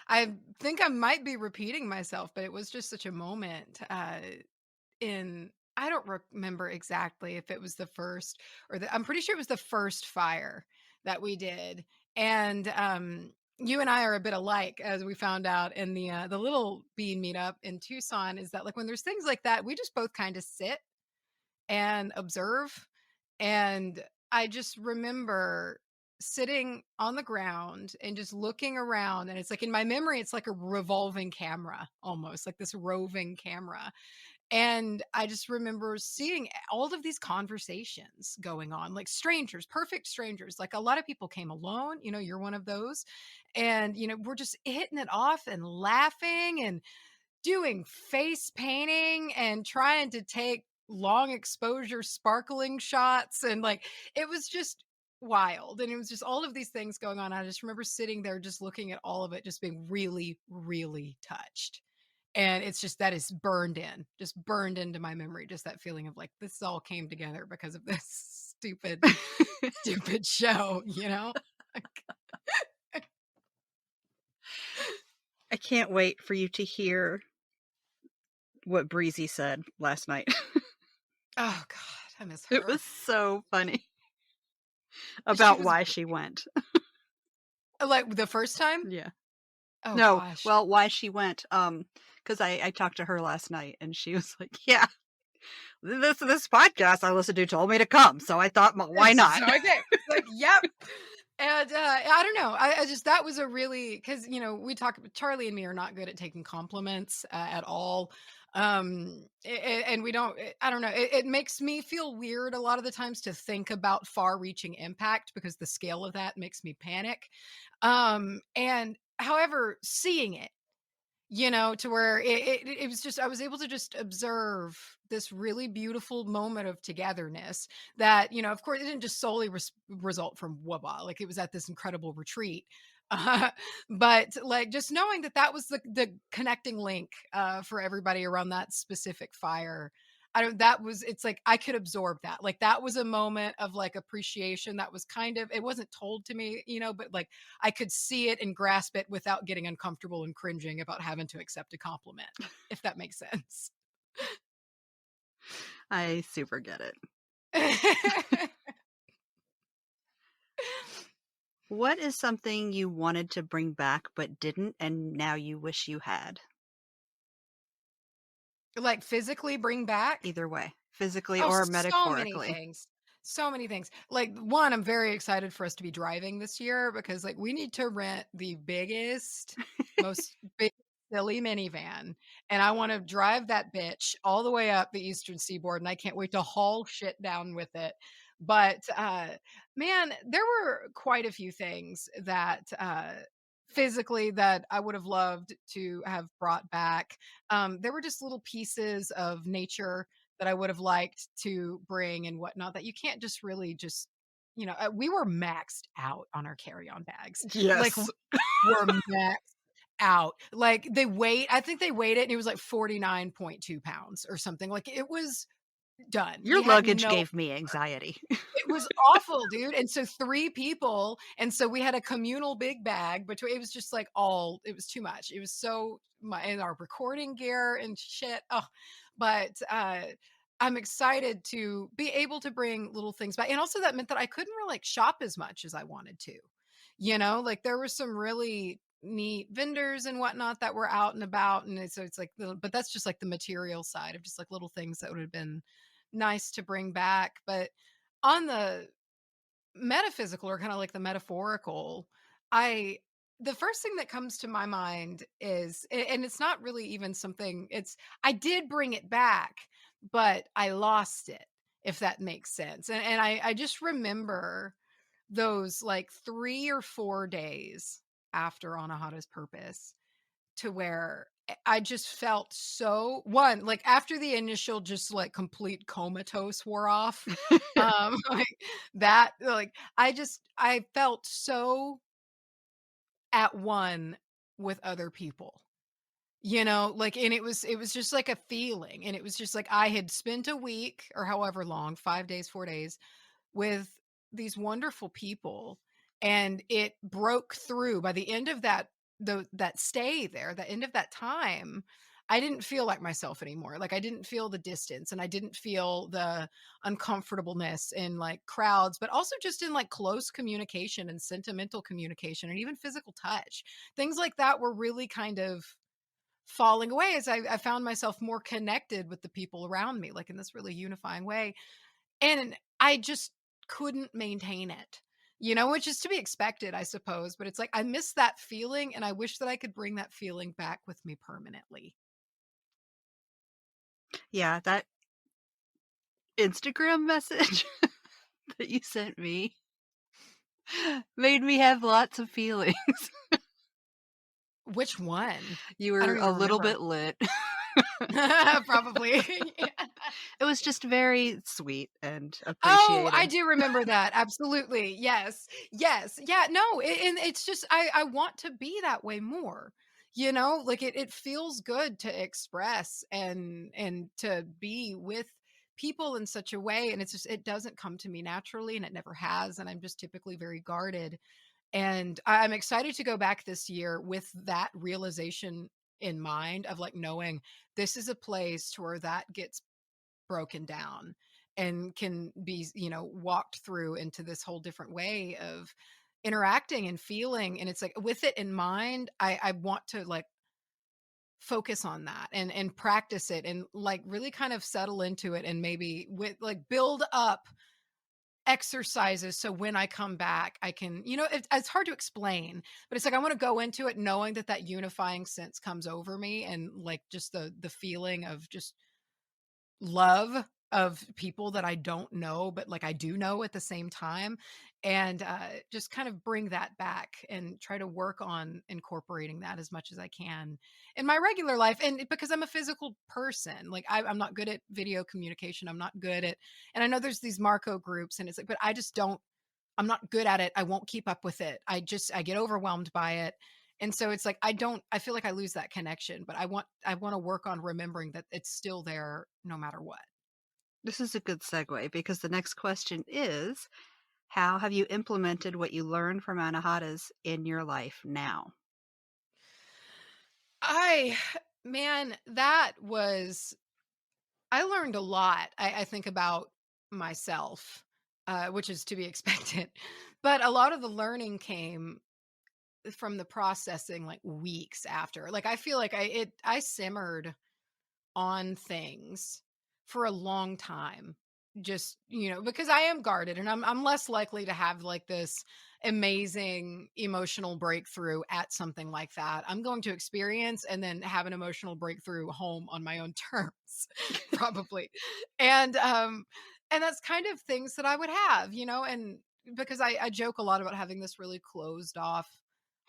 I think I might be repeating myself, but it was just such a moment in I don't remember exactly if it was the first or I'm pretty sure it was the first fire that we did. And you and I are a bit alike, as we found out in the little bean meetup in Tucson. Is that like when there's things like that, we just both kind of sit and observe. And I just remember sitting on the ground and just looking around. And it's like in my memory, it's like a revolving camera, almost like this roving camera. And I just remember seeing all of these conversations going on, like strangers, perfect strangers. Like a lot of people came alone, you're one of those. And, we're just hitting it off and laughing and doing face painting and trying to take long exposure sparkling shots. And like, it was just wild. And it was just all of these things going on. I just remember sitting there just looking at all of it, just being really, really touched. And it's just that is just burned into my memory. Just that feeling of like, this all came together because of this stupid show, I can't wait for you to hear what Breezy said last night. Oh God, I miss her. It was so funny about was why she went. like the first time. Yeah. Oh No, gosh. well, why she went, because I talked to her last night and she was like, yeah, this podcast I listened to told me to come, so I thought, why not? So I did. Like, yep. And I don't know. I just that was a really because we talk. Charlie and me are not good at taking compliments at all. And we don't. I don't know. It makes me feel weird a lot of the times to think about far-reaching impact because the scale of that makes me panic. And however, seeing it to where it was just I was able to just observe this really beautiful moment of togetherness that of course it didn't just solely result from Waba, like it was at this incredible retreat. uh, but like just knowing that that was the connecting link for everybody around that specific fire. I don't that was it's like I could absorb that, like that was a moment of like appreciation that was kind of it wasn't told to me, but like I could see it and grasp it without getting uncomfortable and cringing about having to accept a compliment, if that makes sense. I super get it. What is something you wanted to bring back but didn't, and now you wish you had? Like physically bring back? Either way, physically Oh, or so many metaphorically. things. So many things. Like one, I'm very excited for us to be driving this year because like we need to rent the biggest, most big silly minivan. And I want to drive that bitch all the way up the Eastern Seaboard. And I can't wait to haul shit down with it. But man, there were quite a few things that physically that I would have loved to have brought back. There were just little pieces of nature that I would have liked to bring and whatnot that you can't just really just we were maxed out on our carry-on bags. Like Yes. we're maxed out. Like I think they weighed it and it was like 49.2 pounds or something. Like it was done. Your We had luggage no gave me anxiety. it was awful, dude. And so 3 people, and so we had a communal big bag between it was just like it was too much. It was so my and our recording gear and shit. Oh, but I'm excited to be able to bring little things back. And also that meant that I couldn't really like shop as much as I wanted to. Like there were some really neat vendors and whatnot that were out and about. And so it's like but that's just like the material side of just like little things that would have been nice to bring back. But on the metaphysical or kind of like the metaphorical, I the first thing that comes to my mind is and it's not really even something it's I did bring it back, but I lost it, if that makes sense. And I just remember those like 3 or 4 days after Anahata's purpose to where I just felt so one, like after the initial just like complete comatose wore off, like that, like I felt so at one with other people. Like and it was just like a feeling. And it was just like I had spent a week or however long, 5 days, 4 days with these wonderful people, and it broke through by the end of that stay there, the end of that time. I didn't feel like myself anymore. Like I didn't feel the distance and I didn't feel the uncomfortableness in like crowds, but also just in like close communication and sentimental communication and even physical touch. Things like that were really kind of falling away as I found myself more connected with the people around me, like in this really unifying way. And I just couldn't maintain it, which is to be expected, I suppose. But it's like I miss that feeling and I wish that I could bring that feeling back with me permanently. Yeah, that Instagram message that you sent me made me have lots of feelings. Which one? You I were don't a even little remember. bit lit. Probably. Yeah. It was just very sweet and Oh, I appreciated. do remember that. Absolutely. Yes. Yes. Yeah. No, and it's just I want to be that way more. Like it feels good to express and to be with people in such a way. And it's just it doesn't come to me naturally and it never has. And I'm just typically very guarded. And I'm excited to go back this year with that realization in mind of like knowing this is a place to where that gets broken down and can be walked through into this whole different way of interacting and feeling. And it's like with it in mind, I want to like focus on that and practice it and like really kind of settle into it and maybe with like build up exercises so when I come back I can it's hard to explain, but it's like I want to go into it knowing that that unifying sense comes over me and like just the feeling of just love of people that I don't know, but like I do know at the same time. And just kind of bring that back and try to work on incorporating that as much as I can in my regular life. And because I'm a physical person, like I'm not good at video communication. I'm not good at, and I know there's these Marco groups and it's like, but I just don't, I'm not good at it. I won't keep up with it. I get overwhelmed by it. And so it's like I feel like I lose that connection, but I want to work on remembering that it's still there no matter what. This is a good segue because the next question is, how have you implemented what you learned from Anahatas in your life now? I man, I learned a lot. I think about myself, which is to be expected. But a lot of the learning came from the processing like weeks after. Like I feel like I simmered on things for a long time, just because I am guarded and I'm less likely to have like this amazing emotional breakthrough at something like that. I'm going to experience and then have an emotional breakthrough home on my own terms probably. And that's kind of things that I would have, and because I joke a lot about having this really closed off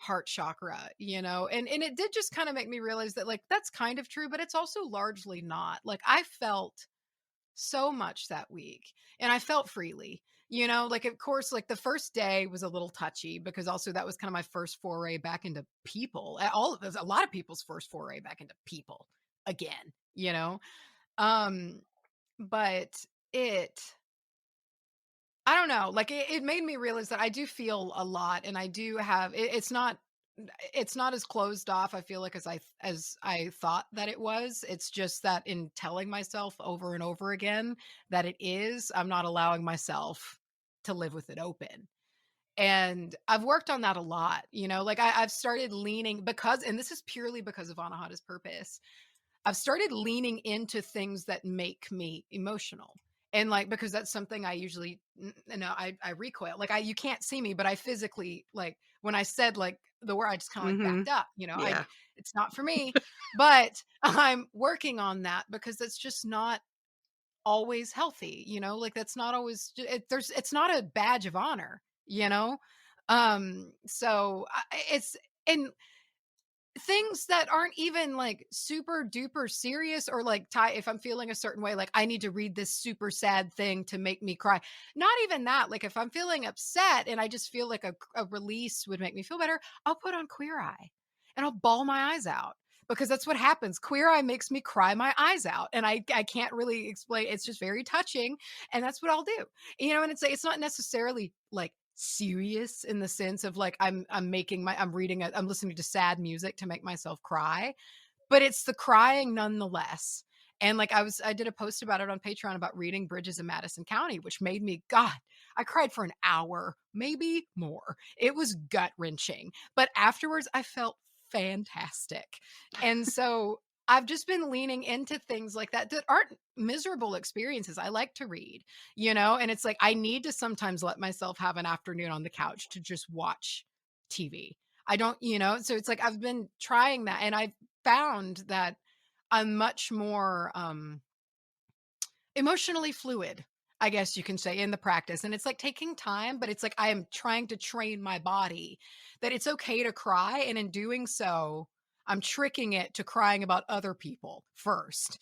heart chakra, and it did just kind of make me realize that like that's kind of true, but it's also largely not. Like I felt so much that week and I felt freely. Like of course, like the first day was a little touchy because also that was kind of my first foray back into people. A lot of people's first foray back into people again, um but it I don't know, like it made me realize that I do feel a lot and I do have it's not as closed off I feel like as I thought that it was. It's just that in telling myself over and over again that it is, I'm not allowing myself to live with it open. And I've worked on that a lot, like I've started leaning because, and this is purely because of Anahata's purpose. I've started leaning into things that make me emotional. And like because that's something I usually I recoil. Like you can't see me, but I physically like when I said like the word I just kind of like Mhm. backed up, I Yeah. it's not for me. But I'm working on that because that's just not always healthy, like that's not always it's not a badge of honor, so it's and things that aren't even like super duper serious or like tie if I'm feeling a certain way, like I need to read this super sad thing to make me cry. Not even that. Like if I'm feeling upset and I just feel like a release would make me feel better, I'll put on Queer Eye and I'll bawl my eyes out because that's what happens. Queer Eye makes me cry my eyes out. And I can't really explain. It's just very touching. And that's what I'll do. And it's not necessarily like serious in the sense of like I'm listening to sad music to make myself cry, but it's the crying nonetheless. And like I did a post about it on Patreon about reading Bridges in Madison County, which made me, God, I cried for an hour, maybe more. It was gut wrenching, but afterwards I felt fantastic. And so I've just been leaning into things like that that aren't miserable experiences. I like to read, and it's like I need to sometimes let myself have an afternoon on the couch to just watch TV. I don't, so it's like I've been trying that, and I've found that I'm much more emotionally fluid, I guess you can say, in the practice. And it's like taking time, but it's like I am trying to train my body that it's okay to cry. And in doing so, I'm tricking it to crying about other people first.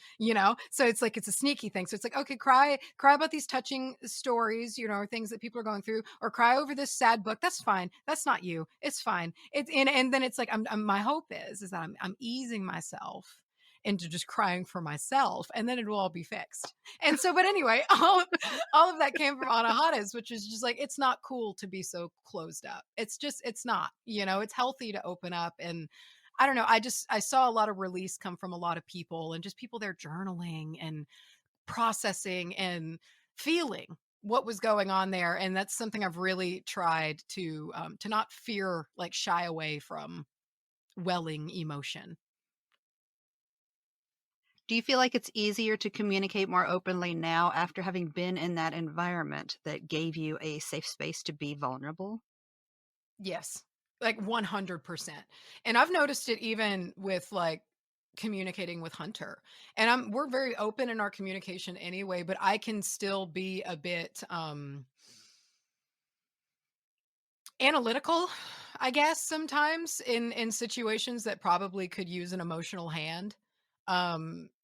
So it's like it's a sneaky thing. So it's like, okay, cry about these touching stories, or things that people are going through, or cry over this sad book. That's fine. That's not you. It's fine. It's and then it's like my hope is that I'm easing myself into just crying for myself, and then it will all be fixed. And so, but anyway, all of that came from Anahata's, which is just like, it's not cool to be so closed up. It's not, it's healthy to open up. And I don't know. I saw a lot of release come from a lot of people, and just people there journaling and processing and feeling what was going on there. And that's something I've really tried to not fear, like shy away from welling emotion. Do you feel like it's easier to communicate more openly now after having been in that environment that gave you a safe space to be vulnerable? Yes, like 100%. And I've noticed it even with like communicating with Hunter. And we're very open in our communication anyway, but I can still be a bit analytical, I guess, sometimes in situations that probably could use an emotional hand.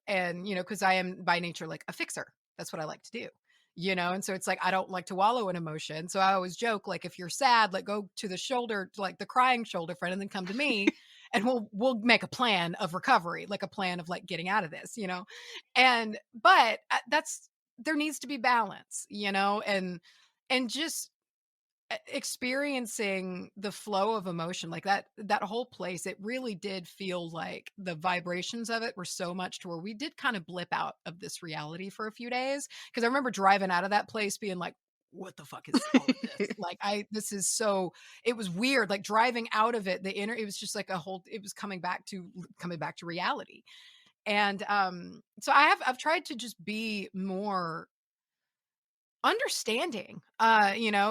And because I am by nature like a fixer. That's what I like to do. And so it's like I don't like to wallow in emotion. So I always joke, like, if you're sad, like, go to the shoulder, like the crying shoulder friend, and then come to me, and we'll make a plan of recovery, like a plan of like getting out of this. And but that's there needs to be balance, and just experiencing the flow of emotion, like that whole place, it really did feel like the vibrations of it were so much to where we did kind of blip out of this reality for a few days. Because I remember driving out of that place being like, what the fuck is all of this? Like, this is so, it was weird, like driving out of it, it was just like it was coming back to reality. And so I've tried to just be more understanding,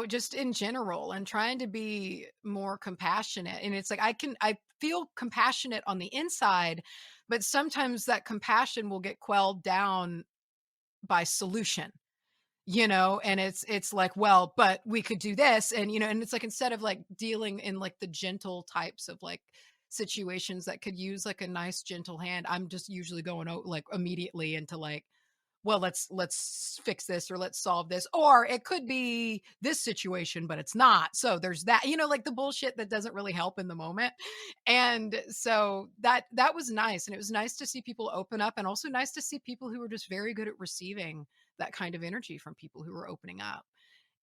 just in general, and trying to be more compassionate. And it's like I feel compassionate on the inside, but sometimes that compassion will get quelled down by solution. And it's like, well, but we could do this, and it's like, instead of like dealing in like the gentle types of like situations that could use like a nice gentle hand, I'm just usually going like immediately into like, well, let's fix this, or let's solve this, or it could be this situation, but it's not, so there's that, like the bullshit that doesn't really help in the moment. And so that was nice, and it was nice to see people open up, and also nice to see people who were just very good at receiving that kind of energy from people who were opening up.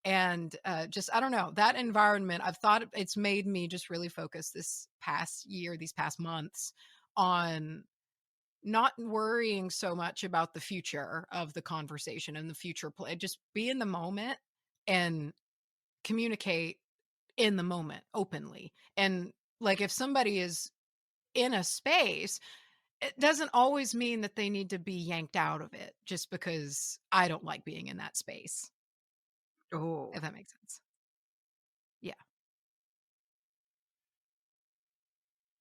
And just, I don't know, that environment, I've thought it's made me just really focus this past year, these past months, on not worrying so much about the future of the conversation and the future play. Just be in the moment and communicate in the moment openly. And like, if somebody is in a space, it doesn't always mean that they need to be yanked out of it just because I don't like being in that space, Oh. if that makes sense. Yeah.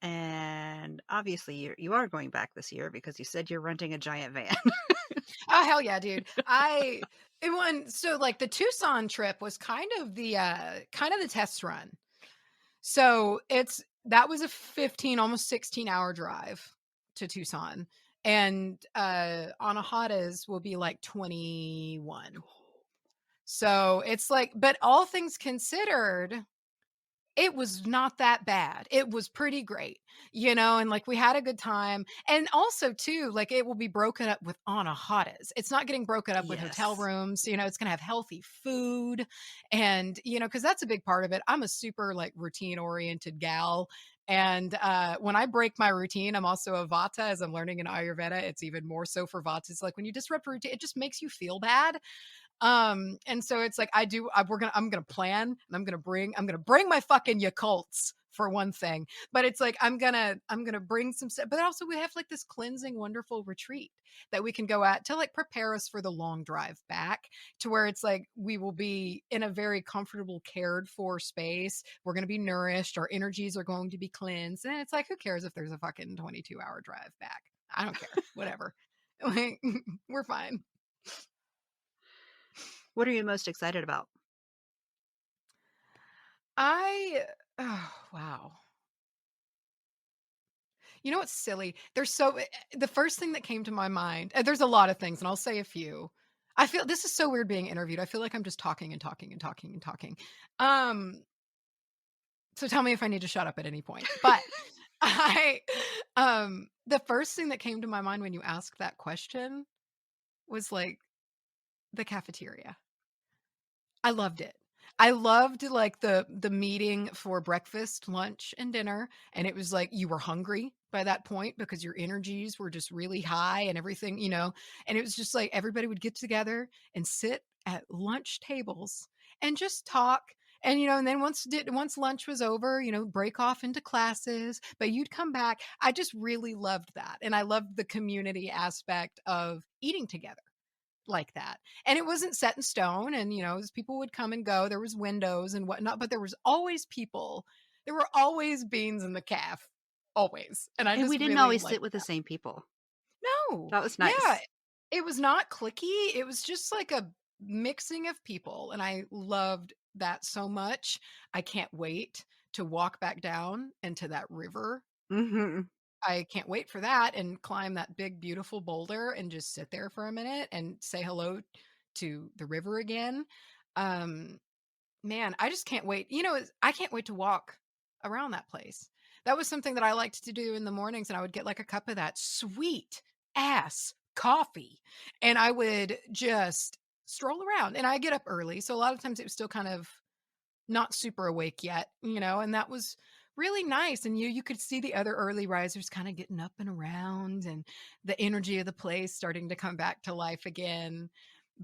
And obviously you are going back this year because you said you're renting a giant van. Oh, hell yeah, dude. So like the Tucson trip was kind of the test run. So that was a 15, almost 16-hour drive to Tucson. And Anahata's will be like 21. So it's like, but all things considered, it was not that bad. It was pretty great, and like we had a good time. And also too, like, it will be broken up with Anahatas. It's not getting broken up with hotel Yes. rooms. It's going to have healthy food, and because that's a big part of it. I'm a super like routine oriented gal, And when I break my routine, I'm also a Vata, as I'm learning in Ayurveda. It's even more so for Vata. It's like when you disrupt a routine, it just makes you feel bad. And so it's like I'm gonna plan, and I'm gonna bring my fucking Yakults for one thing. But it's like I'm gonna bring some stuff. But also we have like this cleansing, wonderful retreat that we can go at to like prepare us for the long drive back, to where it's like we will be in a very comfortable, cared for space. We're gonna be nourished, our energies are going to be cleansed. And it's like, who cares if there's a fucking 22-hour drive back? I don't care. Whatever. Like, we're fine. What are you most excited about? Oh, wow. You know what's silly? The first thing that came to my mind, there's a lot of things, and I'll say a few. I feel this is so weird being interviewed. I feel like I'm just talking and talking and talking and talking. Um, so tell me if I need to shut up at any point. But I, the first thing that came to my mind when you asked that question was like the cafeteria. I loved it. I loved like the meeting for breakfast, lunch, and dinner. And it was like you were hungry by that point because your energies were just really high and everything, you know. And it was just like everybody would get together and sit at lunch tables and just talk. And you know, and then once lunch was over, you know, break off into classes, but you'd come back. I just really loved that. And I loved the community aspect of eating together like that. And it wasn't set in stone. And, you know, as people would come and go, there was windows and whatnot, but there was always people. There were always beans in the calf, always. And I And we just didn't really always liked sit with the that. same people. No, That was yeah, nice. it was not clicky. It was just like a mixing of people. And I loved that so much. I can't wait to walk back down into that river. Mm-hmm. I can't wait for that and climb that big, beautiful boulder and just sit there for a minute and say hello to the river again. Um, Man, I just can't wait. You know, I can't wait to walk around that place. That was something that I liked to do in the mornings, and I would get like a cup of that sweet ass coffee, and I would just stroll around. And I get up early, so a lot of times it was still kind of not super awake yet, you know, and that was really nice. And you could see the other early risers kind of getting up and around, and the energy of the place starting to come back to life again.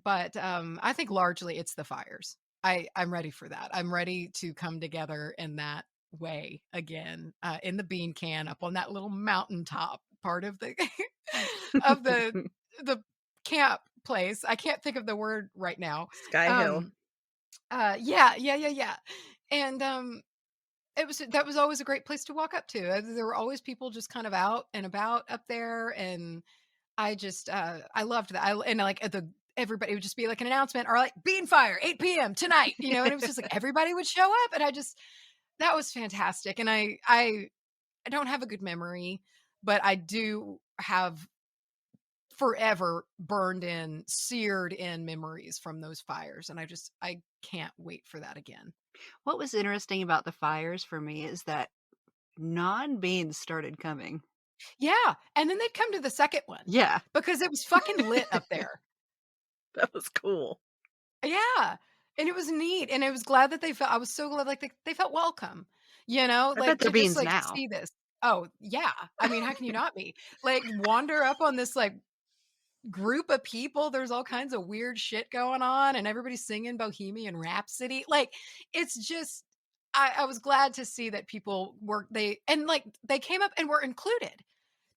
But I think largely it's the fires. I'm ready for that. I'm ready to come together in that way again, in the bean can up on that little mountaintop part of the of the camp place. I can't think of the word right now. Sky Hill. Yeah. And that was always a great place to walk up to. There were always people just kind of out and about up there, and I just I loved that. And like at the everybody would just be like an announcement or like bean fire 8 p.m. tonight, you know, and it was just like everybody would show up, and I just that was fantastic. And I don't have a good memory, but I do have forever burned in, seared in memories from those fires, and I can't wait for that again. What was interesting about the fires for me is that non-beans started coming. Yeah, and then they'd come to the second one Yeah, because it was fucking lit up there. that was cool. Yeah, and it was neat, and I was glad that I was so glad, like, they felt welcome, you know, I bet like, they're to just, beans like, now. see this. Oh, yeah, I mean, how can you not be? Like, wander up on this, like, group of people, there's all kinds of weird shit going on, and everybody's singing Bohemian Rhapsody, like, it's just I was glad to see that people were they came up and were included.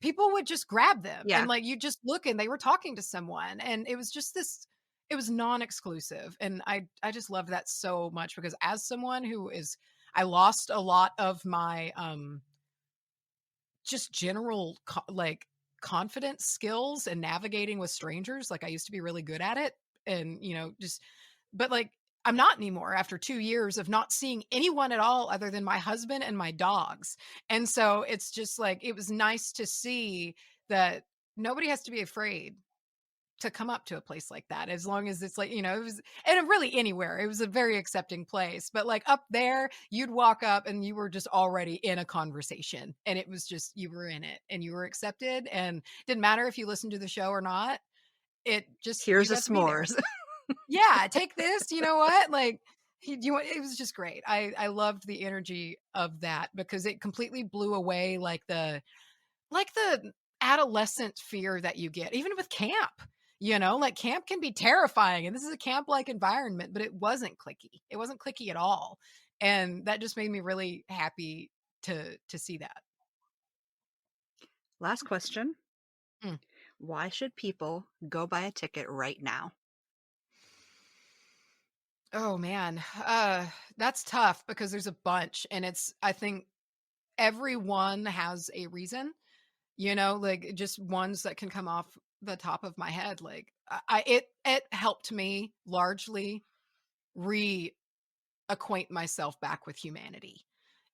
People would just grab them, and Yeah. like you just look and they were talking to someone, and it was just this it was non-exclusive. And I just love that so much because as someone who is I lost a lot of my just general like confidence skills and navigating with strangers. Like I used to be really good at it, and you know, just but like I'm not anymore after 2 years of not seeing anyone at all other than my husband and my dogs. And so it's just like it was nice to see that nobody has to be afraid to come up to a place like that, as long as it's like, you know, it was, and really anywhere, it was a very accepting place. But like up there, you'd walk up and you were just already in a conversation, and it was just you were in it and you were accepted, and didn't matter if you listened to the show or not. It just you Here's a got to be there. s'mores. Yeah, take this, you know what? Like It was just great. I loved the energy of that because it completely blew away like the adolescent fear that you get, even with camp. Like camp can be terrifying, and this is a camp-like environment, but it wasn't clicky. It wasn't clicky at all, and that just made me really happy to see that. Last question. Mm. Why should people go buy a ticket right now? Oh man, that's tough because there's a bunch, and I think everyone has a reason. Like just ones that can come off the top of my head. Like it helped me largely reacquaint myself back with humanity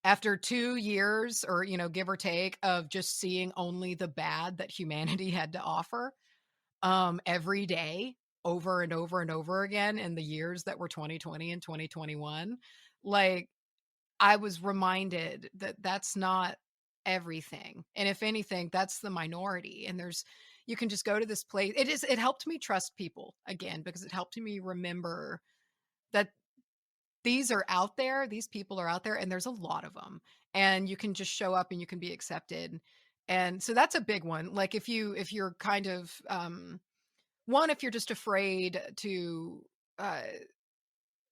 after 2 years, or give or take, of just seeing only the bad that humanity had to offer, every day, over and over and over again, in the years that were 2020 and 2021. Like, I was reminded that that's not everything. And if anything, that's the minority. And you can just go to this place. It helped me trust people again, because it helped me remember that these people are out there, and there's a lot of them. And you can just show up and you can be accepted. And so that's a big one. Like if you're kind of, one, if you're just afraid to, uh,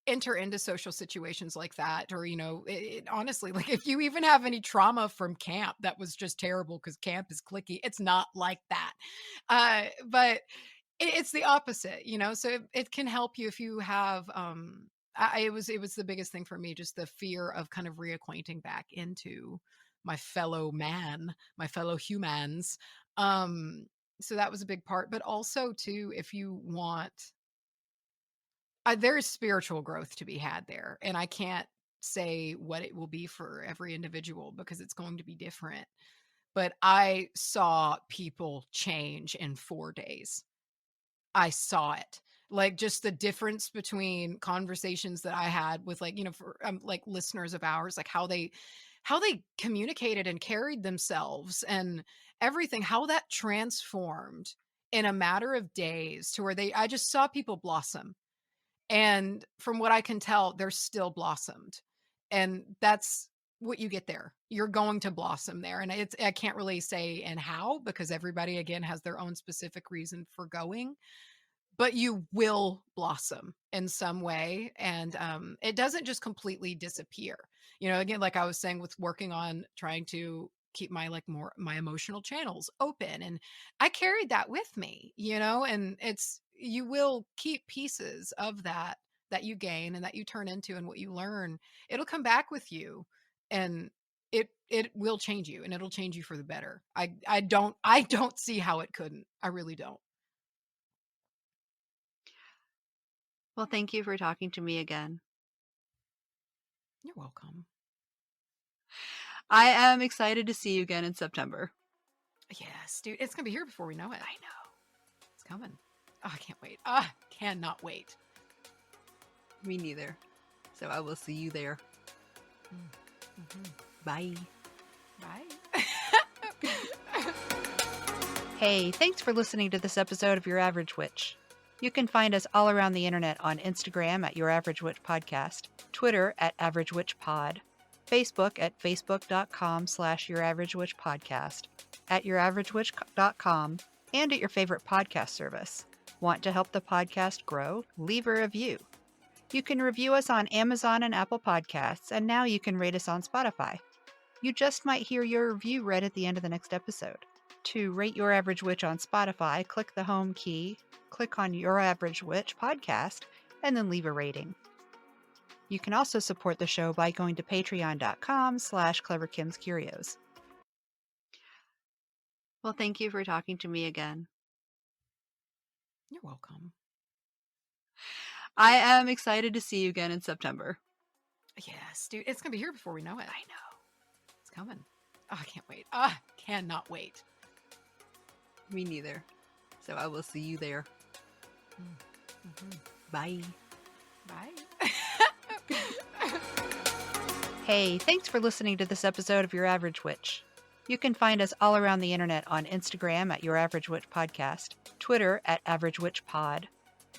enter into social situations like that, or honestly, like if you even have any trauma from camp that was just terrible, because camp is clicky, it's not like that. But it's the opposite, so it can help you if you have, it was the biggest thing for me, just the fear of kind of reacquainting back into my fellow man, my fellow humans. So that was a big part, but also too, if you want, there's spiritual growth to be had there. And I can't say what it will be for every individual, because it's going to be different. But I saw people change in 4 days. I saw it. Like, just the difference between conversations that I had with, like, for like listeners of ours, like how they communicated and carried themselves and everything, how that transformed in a matter of days, to where I just saw people blossom. And from what I can tell, they're still blossomed. And that's what you get there. You're going to blossom there. And I can't really say and how, because everybody again has their own specific reason for going, but you will blossom in some way. And it doesn't just completely disappear. Again, like I was saying, with working on trying to keep my emotional channels open, and I carried that with me, and you will keep pieces of that you gain and that you turn into, and what you learn, it'll come back with you, and it will change you, and it'll change you for the better. I don't see how it couldn't. I really don't. Well, thank you for talking to me again. You're welcome. I am excited to see you again in September. Yes, dude. It's going to be here before we know it. I know. It's coming. Oh, I can't wait. Ah, cannot wait. Me neither. So I will see you there. Mm-hmm. Bye. Bye. Hey, thanks for listening to this episode of Your Average Witch. You can find us all around the internet on Instagram at Your Average Witch Podcast, Twitter at Average Witch Pod, Facebook at facebook.com/Your Average Witch Podcast, at YourAverageWitch.com, and at your favorite podcast service. Want to help the podcast grow? Leave a review. You can review us on Amazon and Apple Podcasts, and now you can rate us on Spotify. You just might hear your review read at the end of the next episode. To rate Your Average Witch on Spotify, click the home key, click on Your Average Witch Podcast, and then leave a rating. You can also support the show by going to patreon.com/CleverKimsCurios. Well, thank you for talking to me again. You're welcome. I am excited to see you again in September. Yes, dude. It's going to be here before we know it. I know. It's coming. Oh, I can't wait. Ah, cannot wait. Me neither. So I will see you there. Mm-hmm. Bye. Bye. Hey, thanks for listening to this episode of Your Average Witch. You can find us all around the internet on Instagram at Your Average Witch Podcast, Twitter at Average Witch Pod,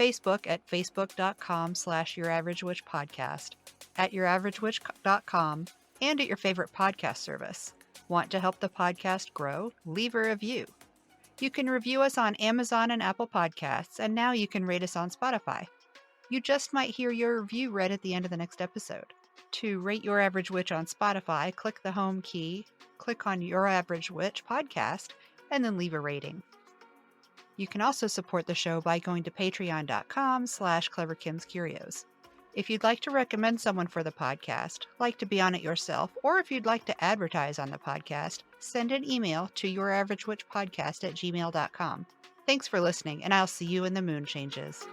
Facebook at facebook.com/YourAverageWitchPodcast, at YourAverageWitch.com, and at your favorite podcast service. Want to help the podcast grow? Leave a review. You can review us on Amazon and Apple Podcasts, and now you can rate us on Spotify. You just might hear your review read at the end of the next episode. To rate Your Average Witch on Spotify, click the home key, click on Your Average Witch Podcast, and then leave a rating. You can also support the show by going to patreon.com/cleverkimscurios. If you'd like to recommend someone for the podcast, like to be on it yourself, or if you'd like to advertise on the podcast, send an email to YourAverageWitchPodcast@gmail.com. Thanks for listening, and I'll see you in the moon changes.